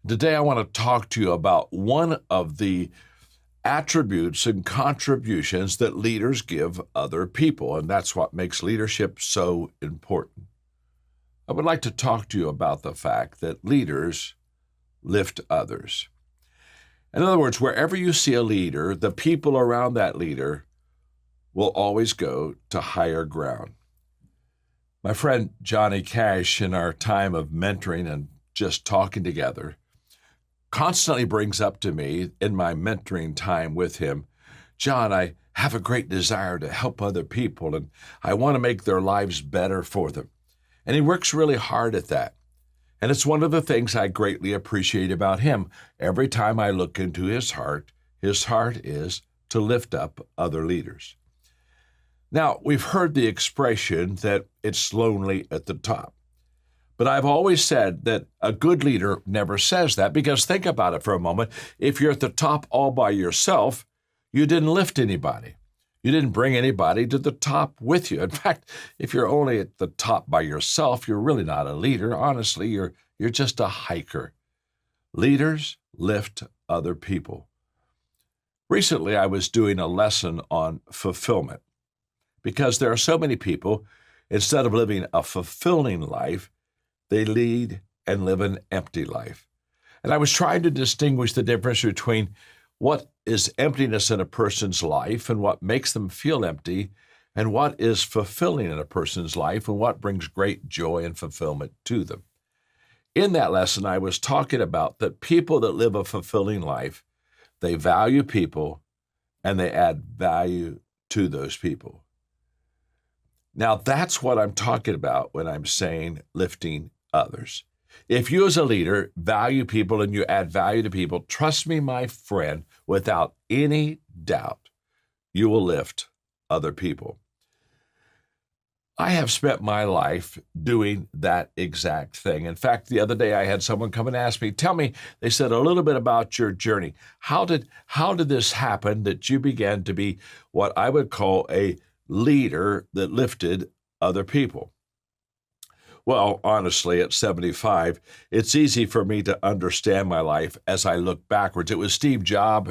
Today, I want to talk to you about one of the attributes and contributions that leaders give other people, and that's what makes leadership so important. I would like to talk to you about the fact that leaders lift others. In other words, wherever you see a leader, the people around that leader will always go to higher ground. My friend Johnny Cash, in our time of mentoring and just talking together, constantly brings up to me in my mentoring time with him, John, I have a great desire to help other people and I want to make their lives better for them. And he works really hard at that. And it's one of the things I greatly appreciate about him. Every time I look into his heart is to lift up other leaders. Now, we've heard the expression that it's lonely at the top. But I've always said that a good leader never says that, because think about it for a moment. If you're at the top all by yourself, you didn't lift anybody. You didn't bring anybody to the top with you. In fact, if you're only at the top by yourself, you're really not a leader. Honestly, you're just a hiker. Leaders lift other people. Recently, I was doing a lesson on fulfillment, because there are so many people, instead of living a fulfilling life, they lead and live an empty life. And I was trying to distinguish the difference between what is emptiness in a person's life and what makes them feel empty, and what is fulfilling in a person's life and what brings great joy and fulfillment to them. In that lesson, I was talking about that people that live a fulfilling life, they value people and they add value to those people. Now, that's what I'm talking about when I'm saying lifting others. If you as a leader value people and you add value to people, trust me, my friend, without any doubt, you will lift other people. I have spent my life doing that exact thing. In fact, the other day I had someone come and ask me, they said, a little bit about your journey. How did this happen that you began to be what I would call a leader that lifted other people? Well, honestly, at 75, it's easy for me to understand my life as I look backwards. It was Steve Jobs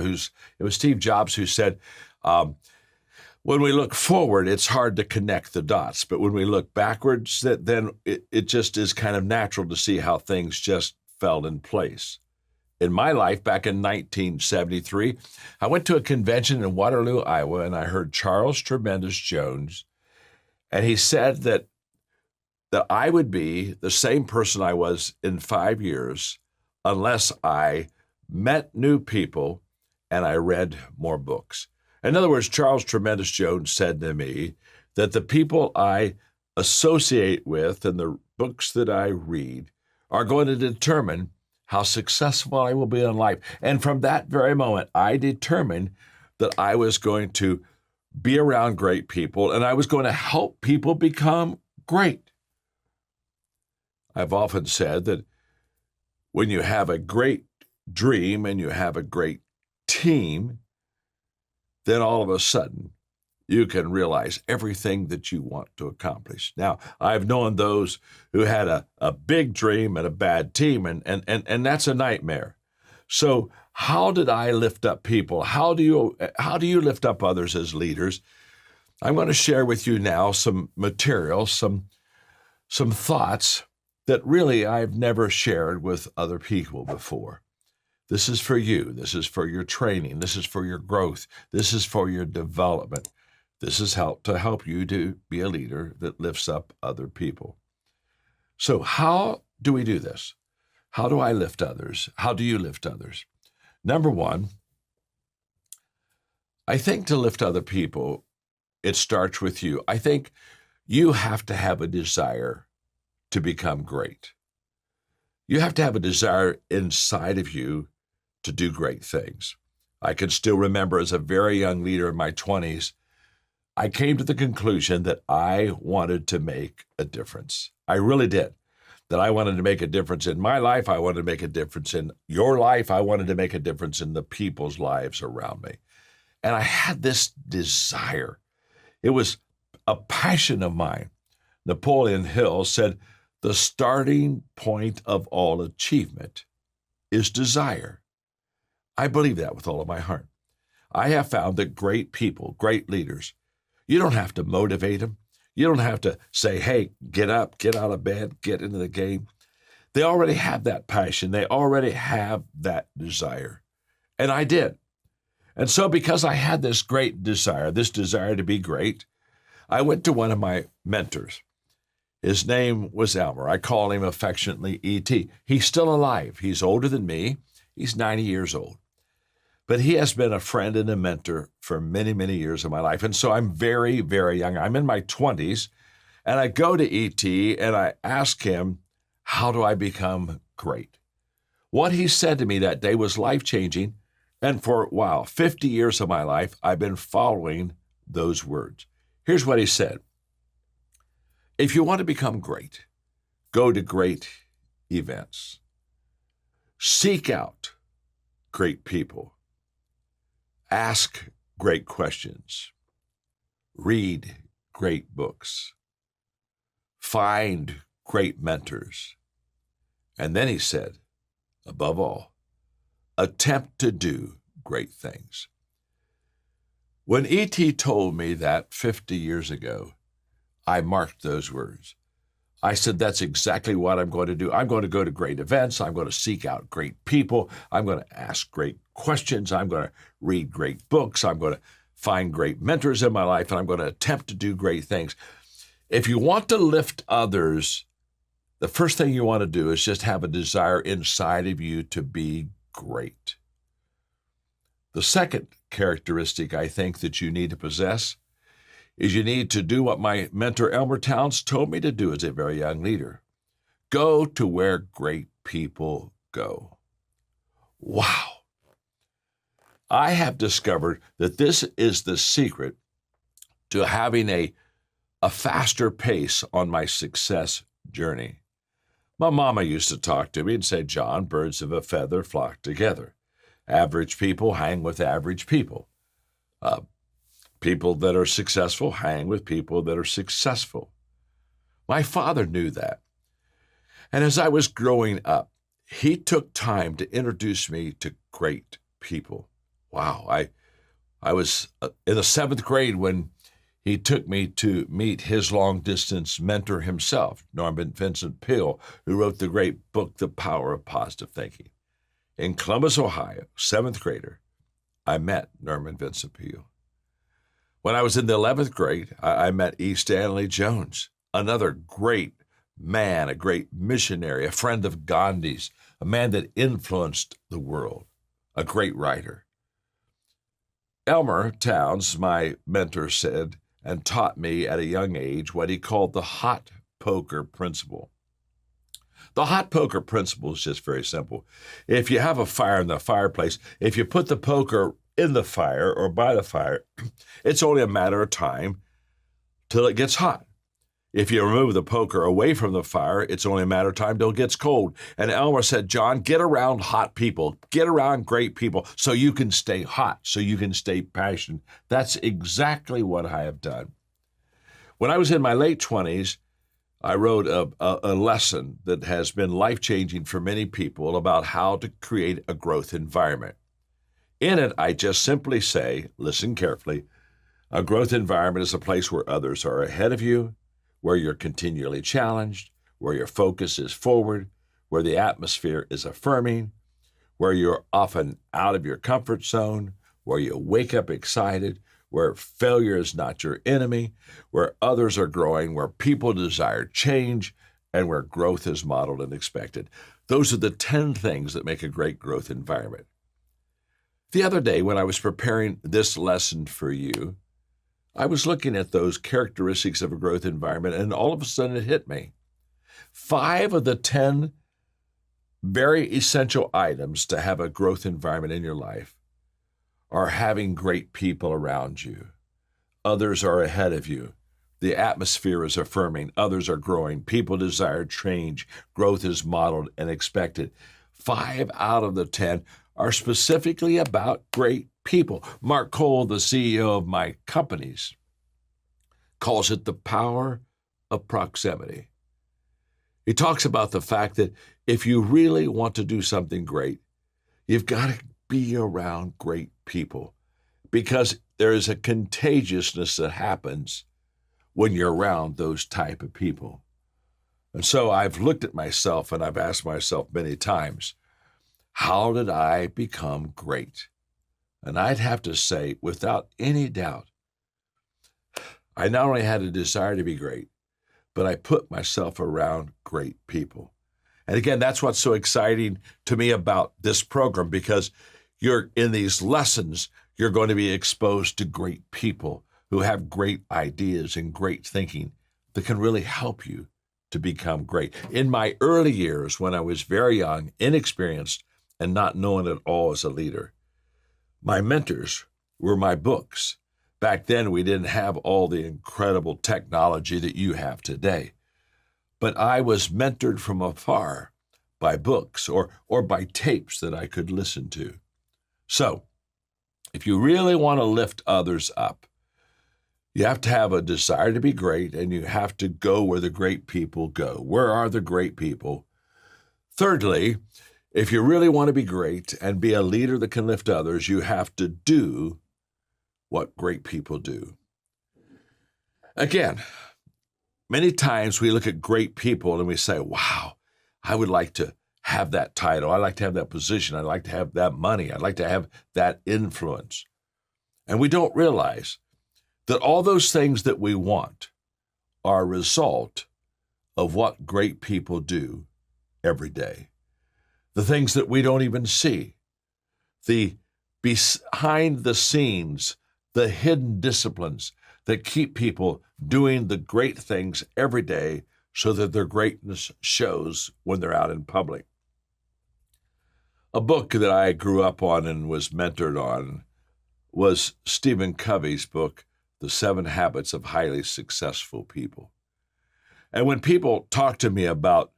who said, when we look forward, it's hard to connect the dots. But when we look backwards, then it just is kind of natural to see how things just fell in place. In my life, back in 1973, I went to a convention in Waterloo, Iowa, and I heard Charles Tremendous Jones, and he said that I would be the same person I was in 5 years unless I met new people and I read more books. In other words, Charles Tremendous Jones said to me that the people I associate with and the books that I read are going to determine how successful I will be in life. And from that very moment, I determined that I was going to be around great people and I was going to help people become great. I've often said that when you have a great dream and you have a great team, then all of a sudden you can realize everything that you want to accomplish. Now, I've known those who had a big dream and a bad team, and that's a nightmare. So how did I lift up people? How do you lift up others as leaders? I'm going to share with you now some material, some thoughts that really I've never shared with other people before. This is for you. This is for your training. This is for your growth. This is for your development. This is to help you to be a leader that lifts up other people. So how do we do this? How do I lift others? How do you lift others? Number one, I think to lift other people, it starts with you. I think you have to have a desire to become great. You have to have a desire inside of you to do great things. I can still remember as a very young leader in my 20s, I came to the conclusion that I wanted to make a difference. I really did. That I wanted to make a difference in my life. I wanted to make a difference in your life. I wanted to make a difference in the people's lives around me. And I had this desire. It was a passion of mine. Napoleon Hill said, the starting point of all achievement is desire. I believe that with all of my heart. I have found that great people, great leaders, you don't have to motivate them. You don't have to say, hey, get up, get out of bed, get into the game. They already have that passion. They already have that desire. And I did. And so because I had this great desire, this desire to be great, I went to one of my mentors. His name was Elmer. I call him affectionately E.T. He's still alive. He's older than me. He's 90 years old. But he has been a friend and a mentor for many, many years of my life. And so I'm very, very young. I'm in my 20s. And I go to E.T. and I ask him, how do I become great? What he said to me that day was life-changing. And for, 50 years of my life, I've been following those words. Here's what he said. If you want to become great, go to great events. Seek out great people. Ask great questions. Read great books. Find great mentors. And then he said, above all, attempt to do great things. When E.T. told me that 50 years ago, I marked those words. I said, that's exactly what I'm going to do. I'm going to go to great events. I'm going to seek out great people. I'm going to ask great questions. I'm going to read great books. I'm going to find great mentors in my life, and I'm going to attempt to do great things. If you want to lift others, the first thing you want to do is just have a desire inside of you to be great. The second characteristic I think that you need to possess is you need to do what my mentor Elmer Towns told me to do as a very young leader. Go to where great people go. Wow. I have discovered that this is the secret to having a faster pace on my success journey. My mama used to talk to me and say, John, birds of a feather flock together. Average people hang with average people. People that are successful hang with people that are successful. My father knew that. And as I was growing up, he took time to introduce me to great people. Wow, I was in the 7th grade when he took me to meet his long-distance mentor himself, Norman Vincent Peale, who wrote the great book, The Power of Positive Thinking. In Columbus, Ohio, 7th grader, I met Norman Vincent Peale. When I was in the 11th grade, I met E. Stanley Jones, another great man, a great missionary, a friend of Gandhi's, a man that influenced the world, a great writer. Elmer Towns, my mentor, said and taught me at a young age what he called the hot poker principle. The hot poker principle is just very simple. If you have a fire in the fireplace, if you put the poker in the fire or by the fire, it's only a matter of time till it gets hot. If you remove the poker away from the fire, it's only a matter of time till it gets cold. And Elmer said, John, get around hot people, get around great people so you can stay hot, so you can stay passionate. That's exactly what I have done. When I was in my late 20s, I wrote a lesson that has been life-changing for many people about how to create a growth environment. In it, I just simply say, listen carefully, a growth environment is a place where others are ahead of you, where you're continually challenged, where your focus is forward, where the atmosphere is affirming, where you're often out of your comfort zone, where you wake up excited, where failure is not your enemy, where others are growing, where people desire change, and where growth is modeled and expected. Those are the 10 things that make a great growth environment. The other day, when I was preparing this lesson for you, I was looking at those characteristics of a growth environment, and all of a sudden it hit me. 5 of the 10 very essential items to have a growth environment in your life are having great people around you. Others are ahead of you. The atmosphere is affirming. Others are growing. People desire change. Growth is modeled and expected. 5 out of the 10 are specifically about great people. Mark Cole, the CEO of my companies, calls it the power of proximity. He talks about the fact that if you really want to do something great, You've got to be around great people because there is a contagiousness that happens when you're around those type of people. And so I've looked at myself and I've asked myself many times, how did I become great? And I'd have to say, without any doubt, I not only had a desire to be great, but I put myself around great people. And again, that's what's so exciting to me about this program, because you're in these lessons, you're going to be exposed to great people who have great ideas and great thinking that can really help you to become great. In my early years, when I was very young, inexperienced, and not known at all as a leader, my mentors were my books. Back then, we didn't have all the incredible technology that you have today. But I was mentored from afar by books or by tapes that I could listen to. So, if you really want to lift others up, you have to have a desire to be great, and you have to go where the great people go. Where are the great people? Thirdly, if you really want to be great and be a leader that can lift others, you have to do what great people do. Again, many times we look at great people and we say, wow, I would like to have that title. I'd like to have that position. I'd like to have that money. I'd like to have that influence. And we don't realize that all those things that we want are a result of what great people do every day. The things that we don't even see, the behind the scenes, the hidden disciplines that keep people doing the great things every day so that their greatness shows when they're out in public. A book that I grew up on and was mentored on was Stephen Covey's book, The 7 Habits of Highly Successful People. And when people talk to me about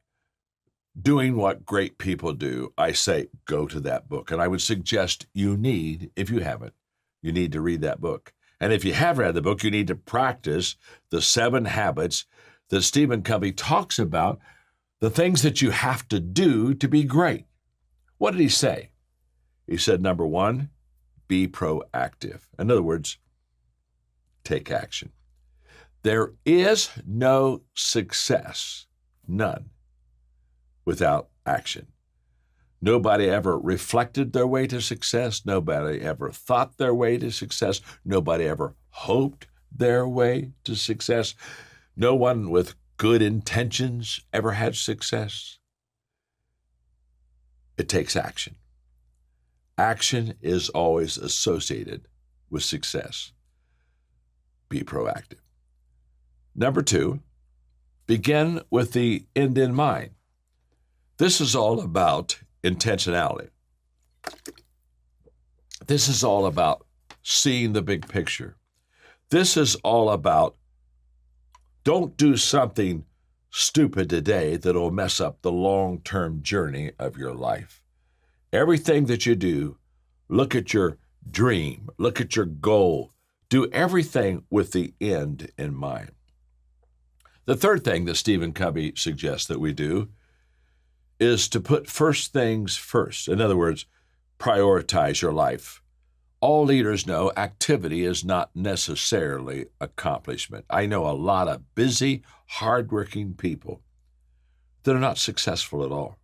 doing what great people do, I say, go to that book. And I would suggest you need, if you haven't, you need to read that book. And if you have read the book, you need to practice the 7 habits that Stephen Covey talks about, the things that you have to do to be great. What did he say? He said, number 1, be proactive. In other words, take action. There is no success, none, without action. Nobody ever reflected their way to success. Nobody ever thought their way to success. Nobody ever hoped their way to success. No one with good intentions ever had success. It takes action. Action is always associated with success. Be proactive. Number 2, begin with the end in mind. This is all about intentionality. This is all about seeing the big picture. This is all about don't do something stupid today that'll mess up the long-term journey of your life. Everything that you do, look at your dream, look at your goal, do everything with the end in mind. The third thing that Stephen Covey suggests that we do is to put first things first. In other words, prioritize your life. All leaders know activity is not necessarily accomplishment. I know a lot of busy, hardworking people that are not successful at all.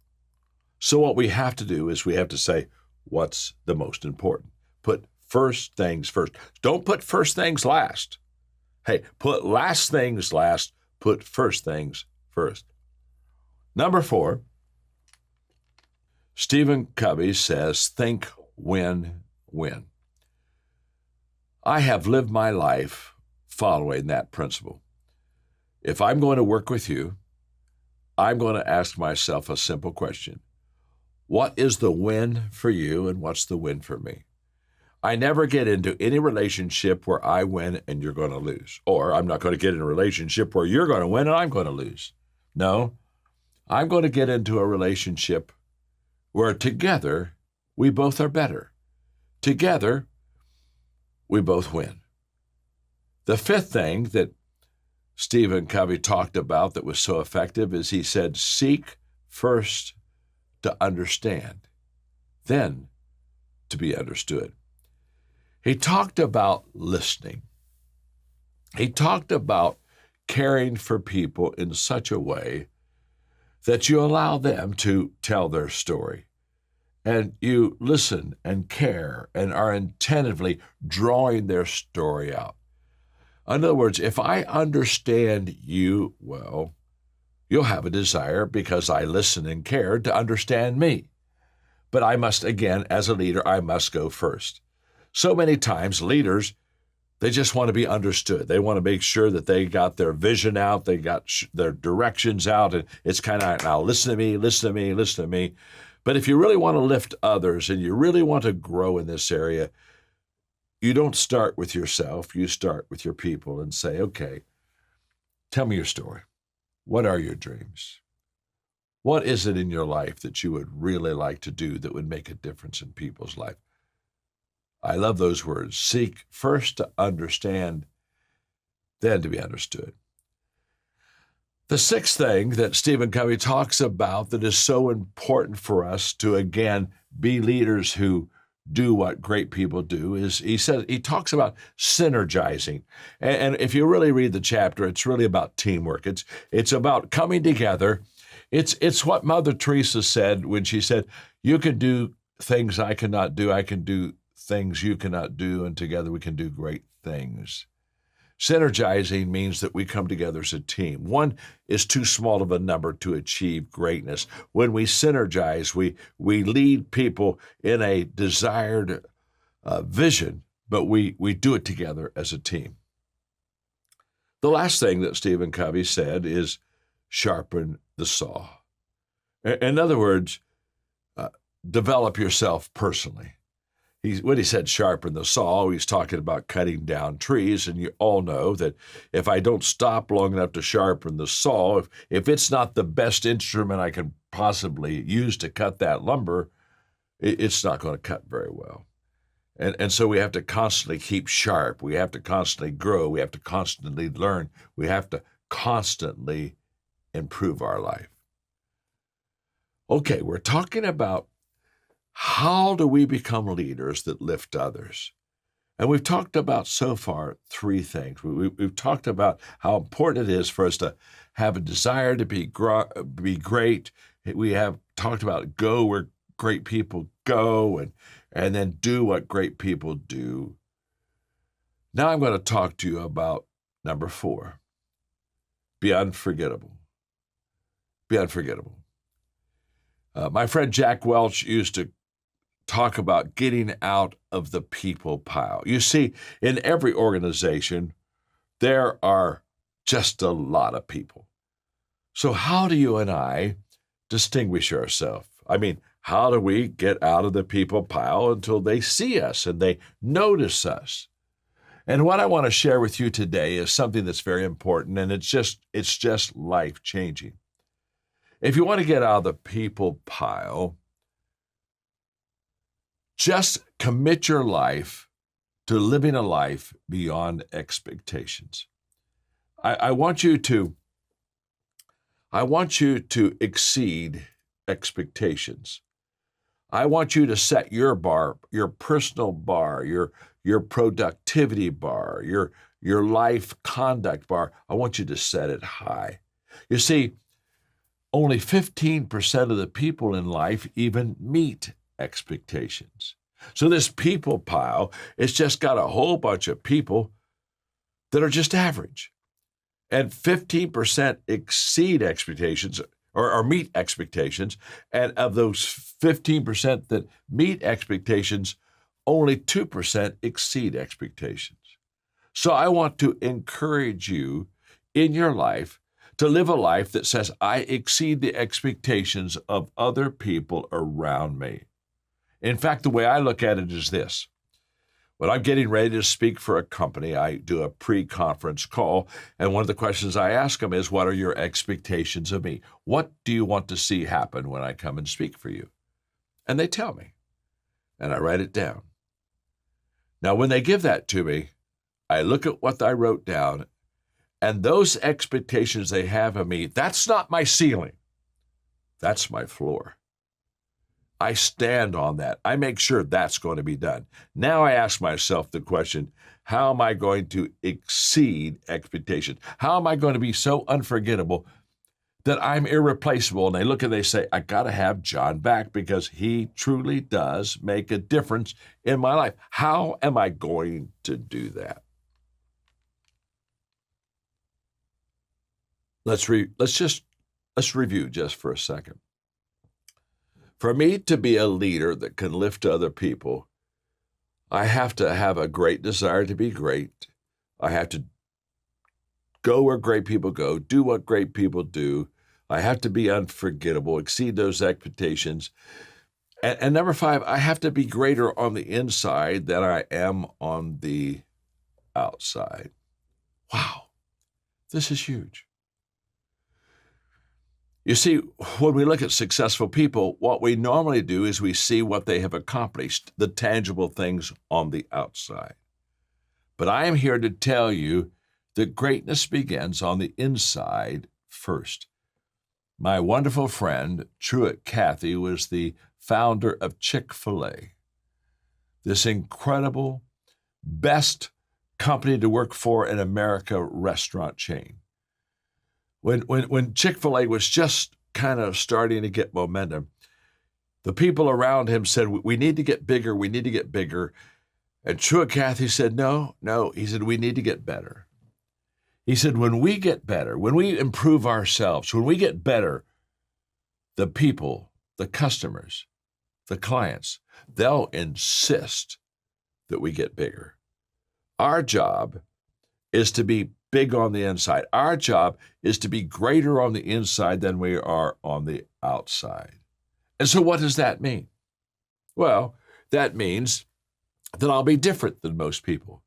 So what we have to do is we have to say, what's the most important? Put first things first. Don't put first things last. Hey, put last things last. Put first things first. Number 4, Stephen Covey says, think win-win. I have lived my life following that principle. If I'm going to work with you, I'm going to ask myself a simple question. What is the win for you and what's the win for me? I never get into any relationship where I win and you're going to lose. Or I'm not going to get in a relationship where you're going to win and I'm going to lose. No, I'm going to get into a relationship where together we both are better. Together, we both win. The fifth thing that Stephen Covey talked about that was so effective is he said, seek first to understand, then to be understood. He talked about listening. He talked about caring for people in such a way that you allow them to tell their story. And you listen and care and are attentively drawing their story out. In other words, if I understand you well, you'll have a desire, because I listen and care, to understand me. But I must, again, as a leader, I must go first. So many times leaders, they just want to be understood. They want to make sure that they got their vision out, they got their directions out, and it's kind of, now listen to me, listen to me, listen to me. But if you really want to lift others and you really want to grow in this area, you don't start with yourself. You start with your people and say, okay, tell me your story. What are your dreams? What is it in your life that you would really like to do that would make a difference in people's life? I love those words. Seek first to understand, then to be understood. The sixth thing that Stephen Covey talks about that is so important for us to, again, be leaders who do what great people do is he talks about synergizing. And if you really read the chapter, it's really about teamwork. It's about coming together. It's what Mother Teresa said when she said, you can do things I cannot do. I can do things you cannot do, and together we can do great things. Synergizing means that we come together as a team. One is too small of a number to achieve greatness. When we synergize, we lead people in a desired vision, but we do it together as a team. The last thing that Stephen Covey said is sharpen the saw. In other words, develop yourself personally. When he said sharpen the saw, he's talking about cutting down trees, and you all know that if I don't stop long enough to sharpen the saw, if it's not the best instrument I can possibly use to cut that lumber, it's not going to cut very well. And so we have to constantly keep sharp. We have to constantly grow. We have to constantly learn. We have to constantly improve our life. Okay, we're talking about how do we become leaders that lift others? And we've talked about so far three things. We've talked about how important it is for us to have a desire to be great. We have talked about go where great people go, and then do what great people do. Now I'm going to talk to you about number 4, be unforgettable. Be unforgettable. My friend Jack Welch used to talk about getting out of the people pile. You see, in every organization, there are just a lot of people. So how do you and I distinguish ourselves? I mean, how do we get out of the people pile until they see us and they notice us? And what I want to share with you today is something that's very important, and it's just life-changing. If you want to get out of the people pile, just commit your life to living a life beyond expectations. I want you to exceed expectations. I want you to set your bar, your personal bar, your productivity bar, your life conduct bar. I want you to set it high. You see, only 15% of the people in life even meet expectations. So this people pile, it's just got a whole bunch of people that are just average. And 15% exceed expectations or meet expectations. And of those 15% that meet expectations, only 2% exceed expectations. So I want to encourage you in your life to live a life that says, I exceed the expectations of other people around me. In fact, the way I look at it is this. When I'm getting ready to speak for a company, I do a pre-conference call, and one of the questions I ask them is, what are your expectations of me? What do you want to see happen when I come and speak for you? And they tell me, and I write it down. Now, when they give that to me, I look at what I wrote down, and those expectations they have of me, that's not my ceiling. That's my floor. I stand on that. I make sure that's going to be done. Now I ask myself the question, how am I going to exceed expectations? How am I going to be so unforgettable that I'm irreplaceable? And they look and they say, I got to have John back because he truly does make a difference in my life. How am I going to do that? Let's review just for a second. For me to be a leader that can lift other people, I have to have a great desire to be great. I have to go where great people go, do what great people do. I have to be unforgettable, exceed those expectations. And number 5, I have to be greater on the inside than I am on the outside. Wow, this is huge. You see, when we look at successful people, what we normally do is we see what they have accomplished, the tangible things on the outside. But I am here to tell you that greatness begins on the inside first. My wonderful friend, Truett Cathy, was the founder of Chick-fil-A, this incredible, best company to work for in America restaurant chain. When Chick-fil-A was just kind of starting to get momentum, the people around him said, we need to get bigger, we need to get bigger. And Truett Cathy said, no. He said, we need to get better. He said, when we get better, when we improve ourselves, when we get better, the people, the customers, the clients, they'll insist that we get bigger. Our job is to be big on the inside. Our job is to be greater on the inside than we are on the outside. And so what does that mean? Well, that means that I'll be different than most people.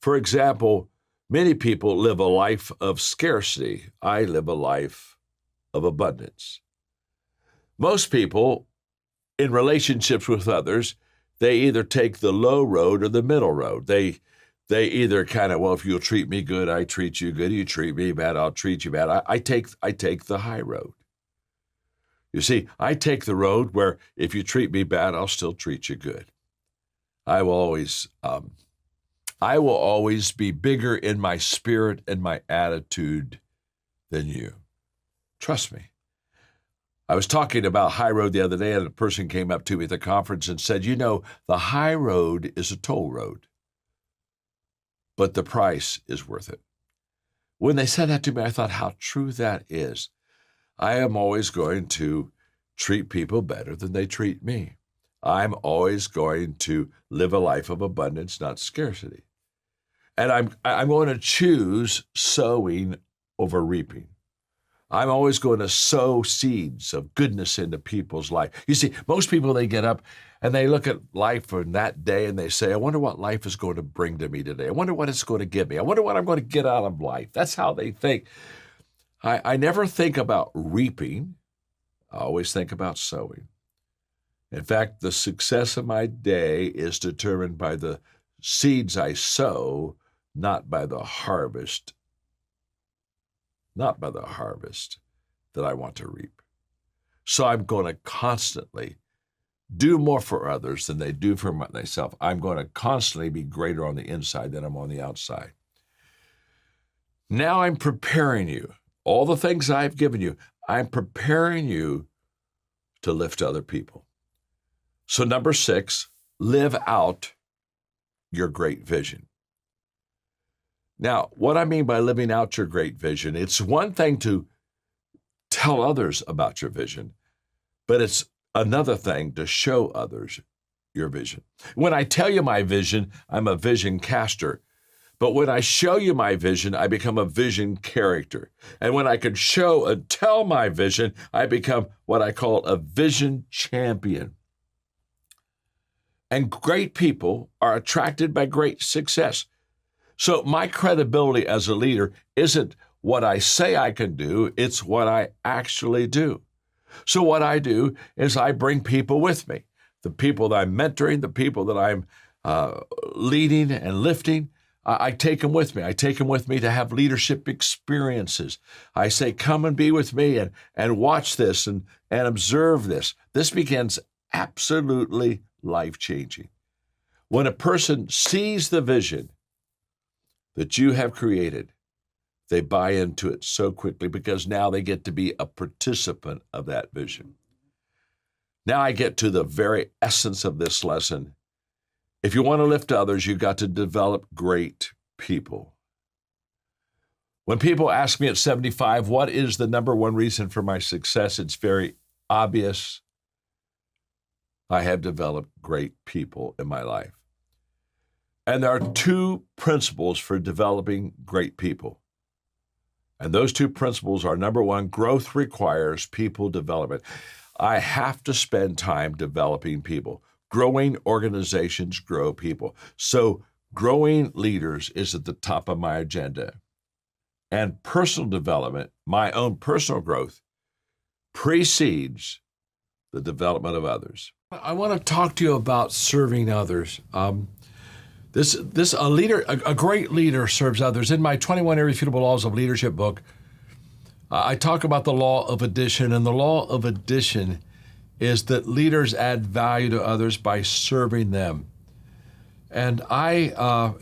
For example, many people live a life of scarcity. I live a life of abundance. Most people in relationships with others, they either take the low road or the middle road. They either kind of, well, if you'll treat me good, I treat you good. You treat me bad, I'll treat you bad. I take the high road. You see, I take the road where if you treat me bad, I'll still treat you good. I will always be bigger in my spirit and my attitude than you. Trust me. I was talking about high road the other day, and a person came up to me at the conference and said, the high road is a toll road, but the price is worth it. When they said that to me, I thought how true that is. I am always going to treat people better than they treat me. I'm always going to live a life of abundance, not scarcity. And I'm going to choose sowing over reaping. I'm always going to sow seeds of goodness into people's life. You see, most people, they get up and they look at life in that day and they say, I wonder what life is going to bring to me today. I wonder what it's going to give me. I wonder what I'm going to get out of life. That's how they think. I never think about reaping. I always think about sowing. In fact, the success of my day is determined by the seeds I sow, not by the harvest that I want to reap. So I'm going to constantly do more for others than they do for myself. I'm going to constantly be greater on the inside than I'm on the outside. Now I'm preparing you. All the things I've given you, I'm preparing you to lift other people. So number 6, live out your great vision. Now, what I mean by living out your great vision, it's one thing to tell others about your vision, but it's another thing to show others your vision. When I tell you my vision, I'm a vision caster. But when I show you my vision, I become a vision character. And when I can show and tell my vision, I become what I call a vision champion. And great people are attracted by great success. So my credibility as a leader isn't what I say I can do, it's what I actually do. So what I do is I bring people with me. The people that I'm mentoring, the people that I'm leading and lifting, I take them with me. I take them with me to have leadership experiences. I say, come and be with me and watch this and observe this. This begins Absolutely life-changing. When a person sees the vision that you have created, they buy into it so quickly because now they get to be a participant of that vision. Now I get to the very essence of this lesson. If you want to lift others, you've got to develop great people. When people ask me at 75, what is the number one reason for my success? It's very obvious. I have developed great people in my life. And there are two principles for developing great people. And those two principles are, number one, growth requires people development. I have to spend time developing people. Growing organizations grow people. So growing leaders is at the top of my agenda. And personal development, my own personal growth, precedes the development of others. I want to talk to you about serving others. A great leader serves others. In my 21 Irrefutable Laws of Leadership book, I talk about the law of addition, and the law of addition is that leaders add value to others by serving them. And I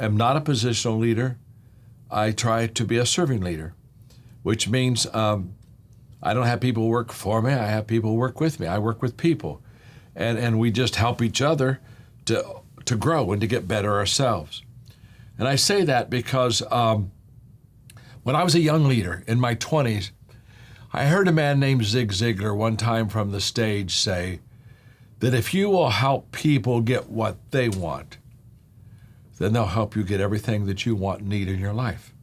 am not a positional leader. I try to be a serving leader, which means I don't have people work for me. I have people work with me. I work with people, and we just help each other to grow and to get better ourselves. And I say that because when I was a young leader in my 20s, I heard a man named Zig Ziglar one time from the stage say that if you will help people get what they want, then they'll help you get everything that you want and need in your life.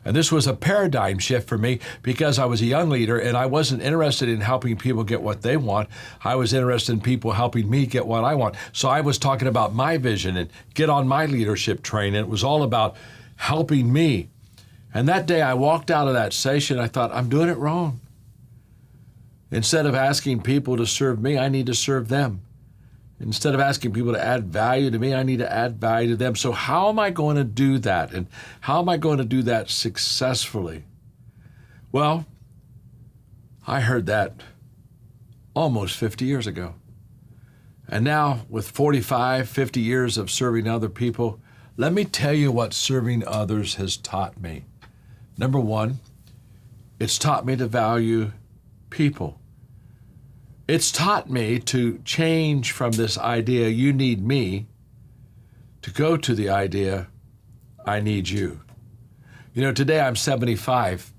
And this was a paradigm shift for me because I was a young leader and I wasn't interested in helping people get what they want. I was interested in people helping me get what I want. So I was talking about my vision and get on my leadership train. And it was all about helping me. And that day I walked out of that session, I thought, I'm doing it wrong. Instead of asking people to serve me, I need to serve them. Instead of asking people to add value to me, I need to add value to them. So how am I going to do that? And how am I going to do that successfully? Well, I heard that almost 50 years ago. And now with 45, 50 years of serving other people, let me tell you what serving others has taught me. Number one, it's taught me to value people. It's taught me to change from this idea, you need me, to go to the idea, I need you. You know, today I'm 75,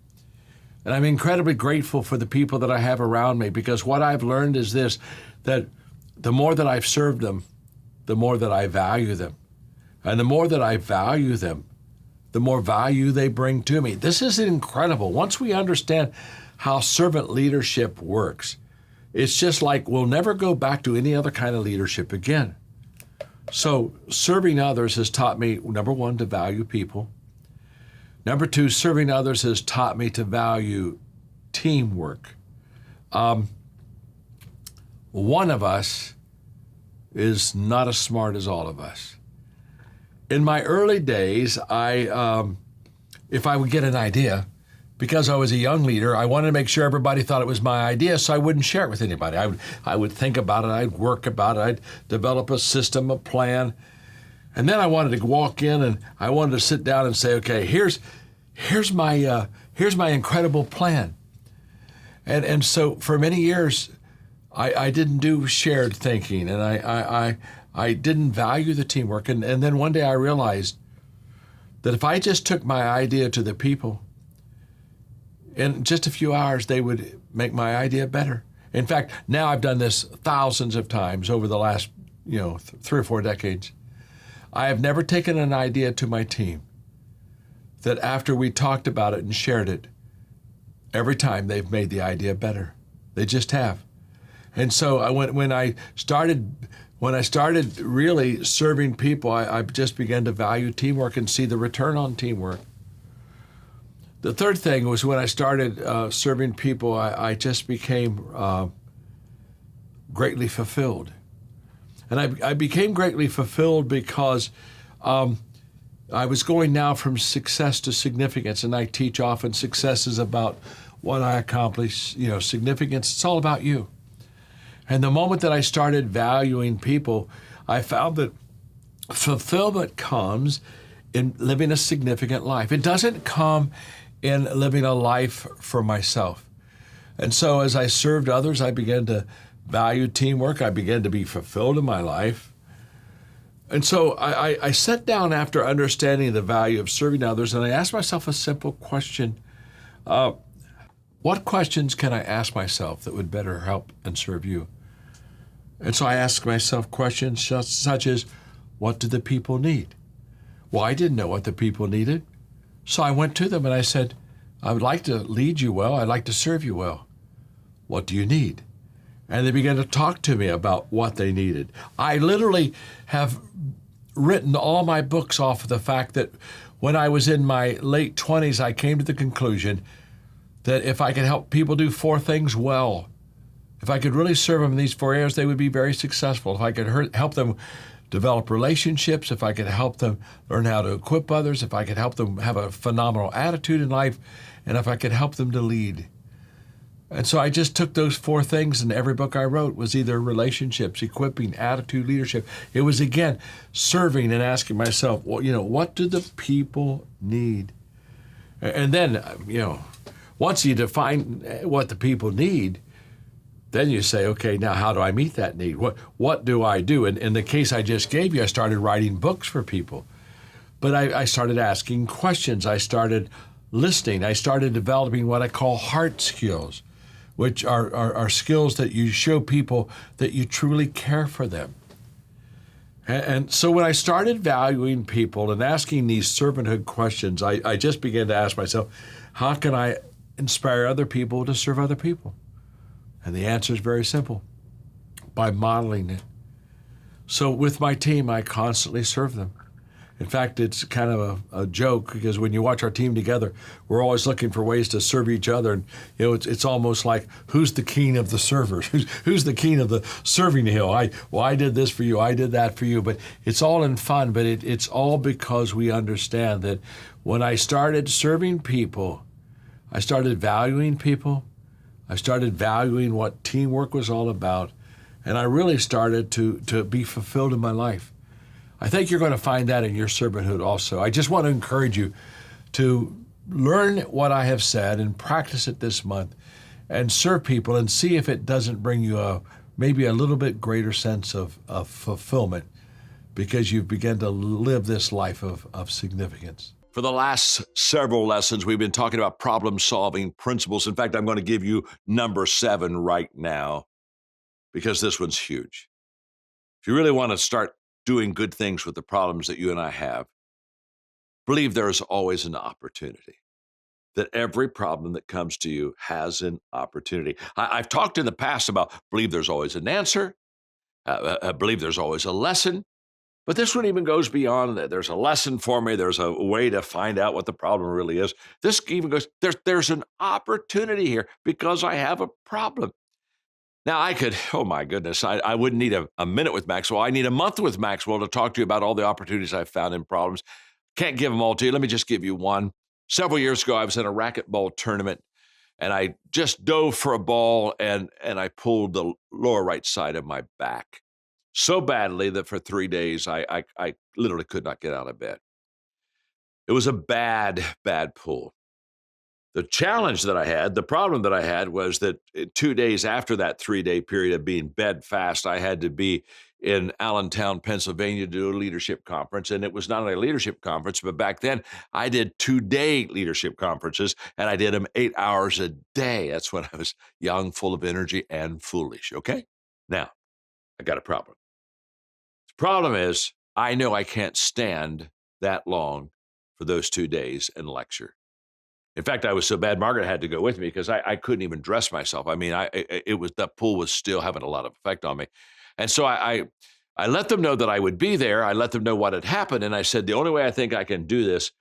and I'm incredibly grateful for the people that I have around me because what I've learned is this, that the more that I've served them, the more that I value them. And the more that I value them, the more value they bring to me. This is incredible. Once we understand how servant leadership works, it's just like we'll never go back to any other kind of leadership again. So serving others has taught me, number one, to value people. Number two, serving others has taught me to value teamwork. One of us is not as smart as all of us. In my early days, if I would get an idea, because I was a young leader, I wanted to make sure everybody thought it was my idea, so I wouldn't share it with anybody. I would think about it, I'd work about it, I'd develop a system, a plan, and then I wanted to walk in and I wanted to sit down and say, okay, here's my incredible plan. And so for many years, I didn't do shared thinking, and I didn't value the teamwork. And then one day I realized that if I just took my idea to the people, in just a few hours, they would make my idea better. In fact, now I've done this thousands of times over the last, 3 or 4 decades. I have never taken an idea to my team that after we talked about it and shared it, every time they've made the idea better. They just have. And so when I started really serving people, I just began to value teamwork and see the return on teamwork. The third thing was when I started serving people, I just became greatly fulfilled. And I became greatly fulfilled because I was going now from success to significance, and I teach often success is about what I accomplish. Significance, it's all about you. And the moment that I started valuing people, I found that fulfillment comes in living a significant life. It doesn't come in living a life for myself. And so as I served others, I began to value teamwork. I began to be fulfilled in my life. And so I sat down after understanding the value of serving others, and I asked myself a simple question. What questions can I ask myself that would better help and serve you? And so I asked myself questions such as, what do the people need? Well, I didn't know what the people needed. So I went to them and I said, I would like to lead you well. I'd like to serve you well. What do you need? And they began to talk to me about what they needed. I literally have written all my books off of the fact that when I was in my late 20s, I came to the conclusion that if I could help people do 4 things well, if I could really serve them in these 4 areas, they would be very successful. If I could help them develop relationships, if I could help them learn how to equip others, if I could help them have a phenomenal attitude in life, and if I could help them to lead. And so I just took those 4 things, and every book I wrote was either relationships, equipping, attitude, leadership. It was, again, serving and asking myself, well, what do the people need? And then, once you define what the people need, then you say, okay, now how do I meet that need? What do I do? And in the case I just gave you, I started writing books for people. But I started asking questions. I started listening. I started developing what I call heart skills, which are skills that you show people that you truly care for them. And so when I started valuing people and asking these servanthood questions, I just began to ask myself, how can I inspire other people to serve other people? And the answer is very simple, by modeling it. So with my team, I constantly serve them. In fact, it's kind of a joke, because when you watch our team together, we're always looking for ways to serve each other. And it's almost like, who's the king of the servers? Who's the king of the serving hill? I did this for you, I did that for you. But it's all in fun, but it's all because we understand that when I started serving people, I started valuing people. I started valuing what teamwork was all about, and I really started to be fulfilled in my life. I think you're going to find that in your servanthood also. I just want to encourage you to learn what I have said and practice it this month and serve people and see if it doesn't bring you maybe a little bit greater sense of fulfillment, because you've begun to live this life of significance. For the last several lessons, we've been talking about problem-solving principles. In fact, I'm going to give you number 7 right now, because this one's huge. If you really want to start doing good things with the problems that you and I have, believe there's always an opportunity, that every problem that comes to you has an opportunity. I've talked in the past about believe there's always an answer, believe there's always a lesson. But this one even goes beyond that. There's a lesson for me. There's a way to find out what the problem really is. This even goes, there's an opportunity here because I have a problem. Now I could, oh my goodness, I wouldn't need a minute with Maxwell. I need a month with Maxwell to talk to you about all the opportunities I've found in problems. Can't give them all to you. Let me just give you one. Several years ago, I was in a racquetball tournament, and I just dove for a ball, and I pulled the lower right side of my back so badly that for 3 days, I literally could not get out of bed. It was a bad, bad pull. The challenge that I had, the problem that I had, was that 2 days after that 3-day period of being bedfast, I had to be in Allentown, Pennsylvania to do a leadership conference. And it was not only a leadership conference, but back then I did 2-day leadership conferences, and I did them 8 hours a day. That's when I was young, full of energy, and foolish, okay? Now, I got a problem. Problem is, I know I can't stand that long for those 2 days and lecture. In fact, I was so bad, Margaret had to go with me because I couldn't even dress myself. I mean, that pool was still having a lot of effect on me. And so I let them know that I would be there. I let them know what had happened. And I said, the only way I think I can do this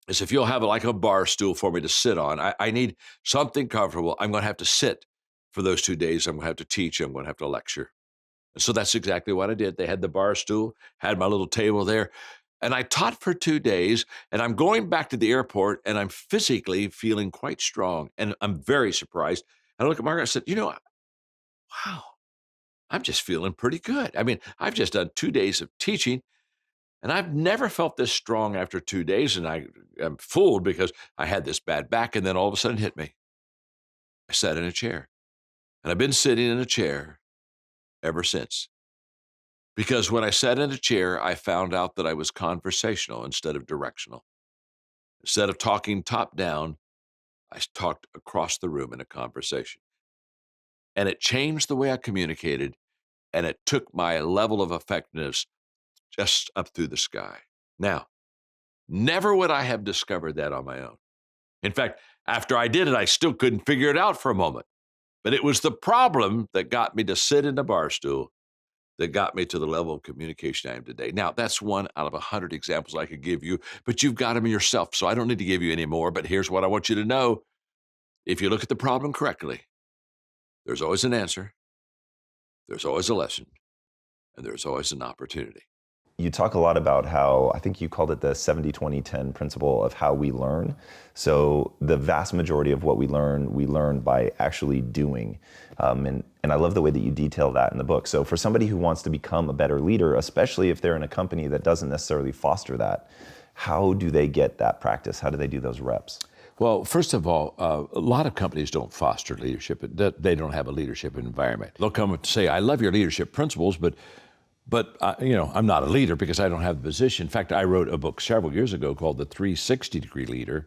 is if you'll have like a bar stool for me to sit on. I need something comfortable. I'm going to have to sit for those 2 days. I'm going to have to teach. I'm going to have to lecture. And so that's exactly what I did. They had the bar stool, had my little table there, and I taught for 2 days, and I'm going back to the airport, and I'm physically feeling quite strong, and I'm very surprised. And I look at Margaret and I said, wow, I'm just feeling pretty good. I mean, I've just done 2 days of teaching, and I've never felt this strong after 2 days, and I am fooled because I had this bad back, and then all of a sudden it hit me. I sat in a chair, and I've been sitting in a chair ever since. Because when I sat in a chair, I found out that I was conversational instead of directional. Instead of talking top down, I talked across the room in a conversation. And it changed the way I communicated, and it took my level of effectiveness just up through the sky. Now, never would I have discovered that on my own. In fact, after I did it, I still couldn't figure it out for a moment. But it was the problem that got me to sit in a bar stool that got me to the level of communication I am today. Now, that's one out of 100 examples I could give you, but you've got them yourself, so I don't need to give you any more. But here's what I want you to know. If you look at the problem correctly, there's always an answer, there's always a lesson, and there's always an opportunity. You talk a lot about how, I think you called it the 70-20-10 principle of how we learn. So the vast majority of what we learn by actually doing. And I love the way that you detail that in the book. So for somebody who wants to become a better leader, especially if they're in a company that doesn't necessarily foster that, how do they get that practice? How do they do those reps? Well, first of all, a lot of companies don't foster leadership. They don't have a leadership environment. They'll come and say, I love your leadership principles, but I'm not a leader because I don't have the position. In fact, I wrote a book several years ago called The 360-Degree Leader.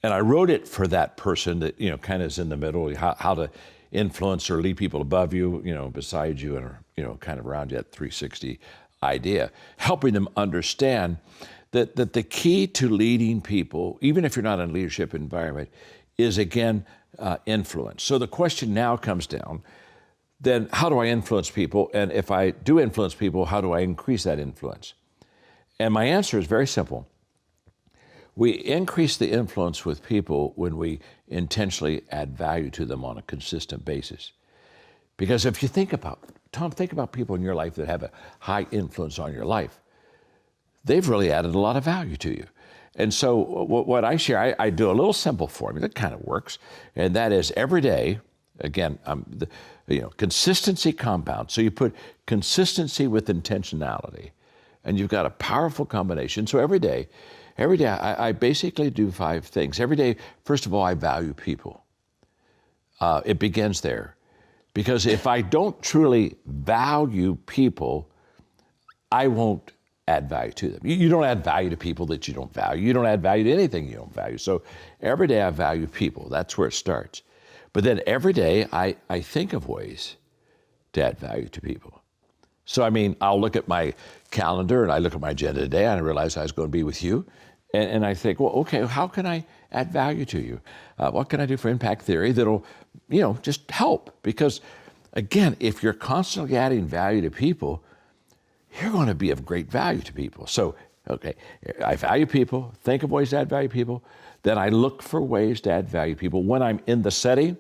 And I wrote it for that person that, kind of is in the middle, how to influence or lead people above you, beside you, and, kind of around you, that 360 idea, helping them understand that the key to leading people, even if you're not in a leadership environment, is, again, influence. So the question now comes down, then how do I influence people? And if I do influence people, how do I increase that influence? And my answer is very simple. We increase the influence with people when we intentionally add value to them on a consistent basis. Because if you think about people in your life that have a high influence on your life. They've really added a lot of value to you. And so what I share, I do a little simple formula that kind of works, and that is every day, again, consistency compounds. So you put consistency with intentionality, and you've got a powerful combination. So every day, I basically do 5 things. Every day, first of all, I value people. It begins there. Because if I don't truly value people, I won't add value to them. You don't add value to people that you don't value. You don't add value to anything you don't value. So every day I value people. That's where it starts. But then every day I think of ways to add value to people. So, I'll look at my calendar and I look at my agenda today and I realize I was going to be with you. And I think, well, okay, how can I add value to you? What can I do for impact theory that'll, just help? Because, again, if you're constantly adding value to people, you're going to be of great value to people. So, okay, I value people, think of ways to add value to people, then I look for ways to add value to people. When I'm in the setting,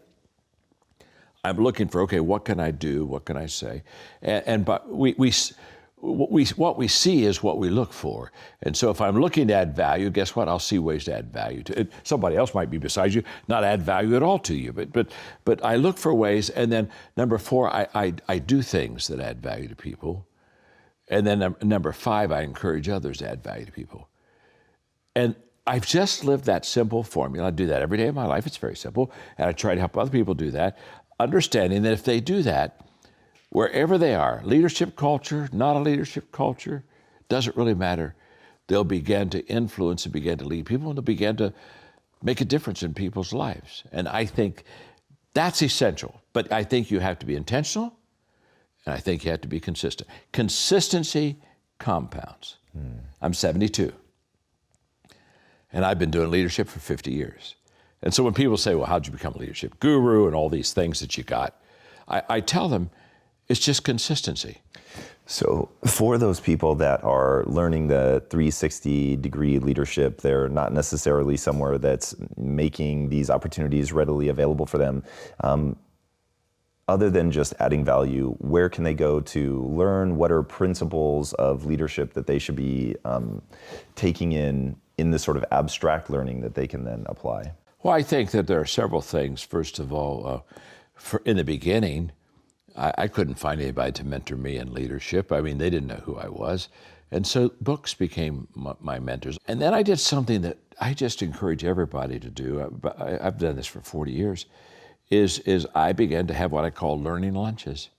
I'm looking for, okay, what can I do? What can I say? But what we see is what we look for. And so if I'm looking to add value, guess what? I'll see ways to add value to it. Somebody else might be beside you, not add value at all to you. But I look for ways. And then number 4, I do things that add value to people. And then number 5, I encourage others to add value to people. And I've just lived that simple formula. I do that every day of my life. It's very simple. And I try to help other people do that, understanding that if they do that, wherever they are, leadership culture, not a leadership culture, doesn't really matter. They'll begin to influence and begin to lead people, and they'll begin to make a difference in people's lives. And I think that's essential. But I think you have to be intentional, and I think you have to be consistent. Consistency compounds. I'm 72. And I've been doing leadership for 50 years. And so when people say, well, how'd you become a leadership guru and all these things that you got? I tell them, it's just consistency. So for those people that are learning the 360-degree leadership, they're not necessarily somewhere that's making these opportunities readily available for them. Other than just adding value, where can they go to learn? What are principles of leadership that they should be taking in this sort of abstract learning that they can then apply? Well, I think that there are several things. First of all, in the beginning, I couldn't find anybody to mentor me in leadership. I mean, they didn't know who I was. And so books became my mentors. And then I did something that I just encourage everybody to do. I've done this for 40 years, is I began to have what I call learning lunches.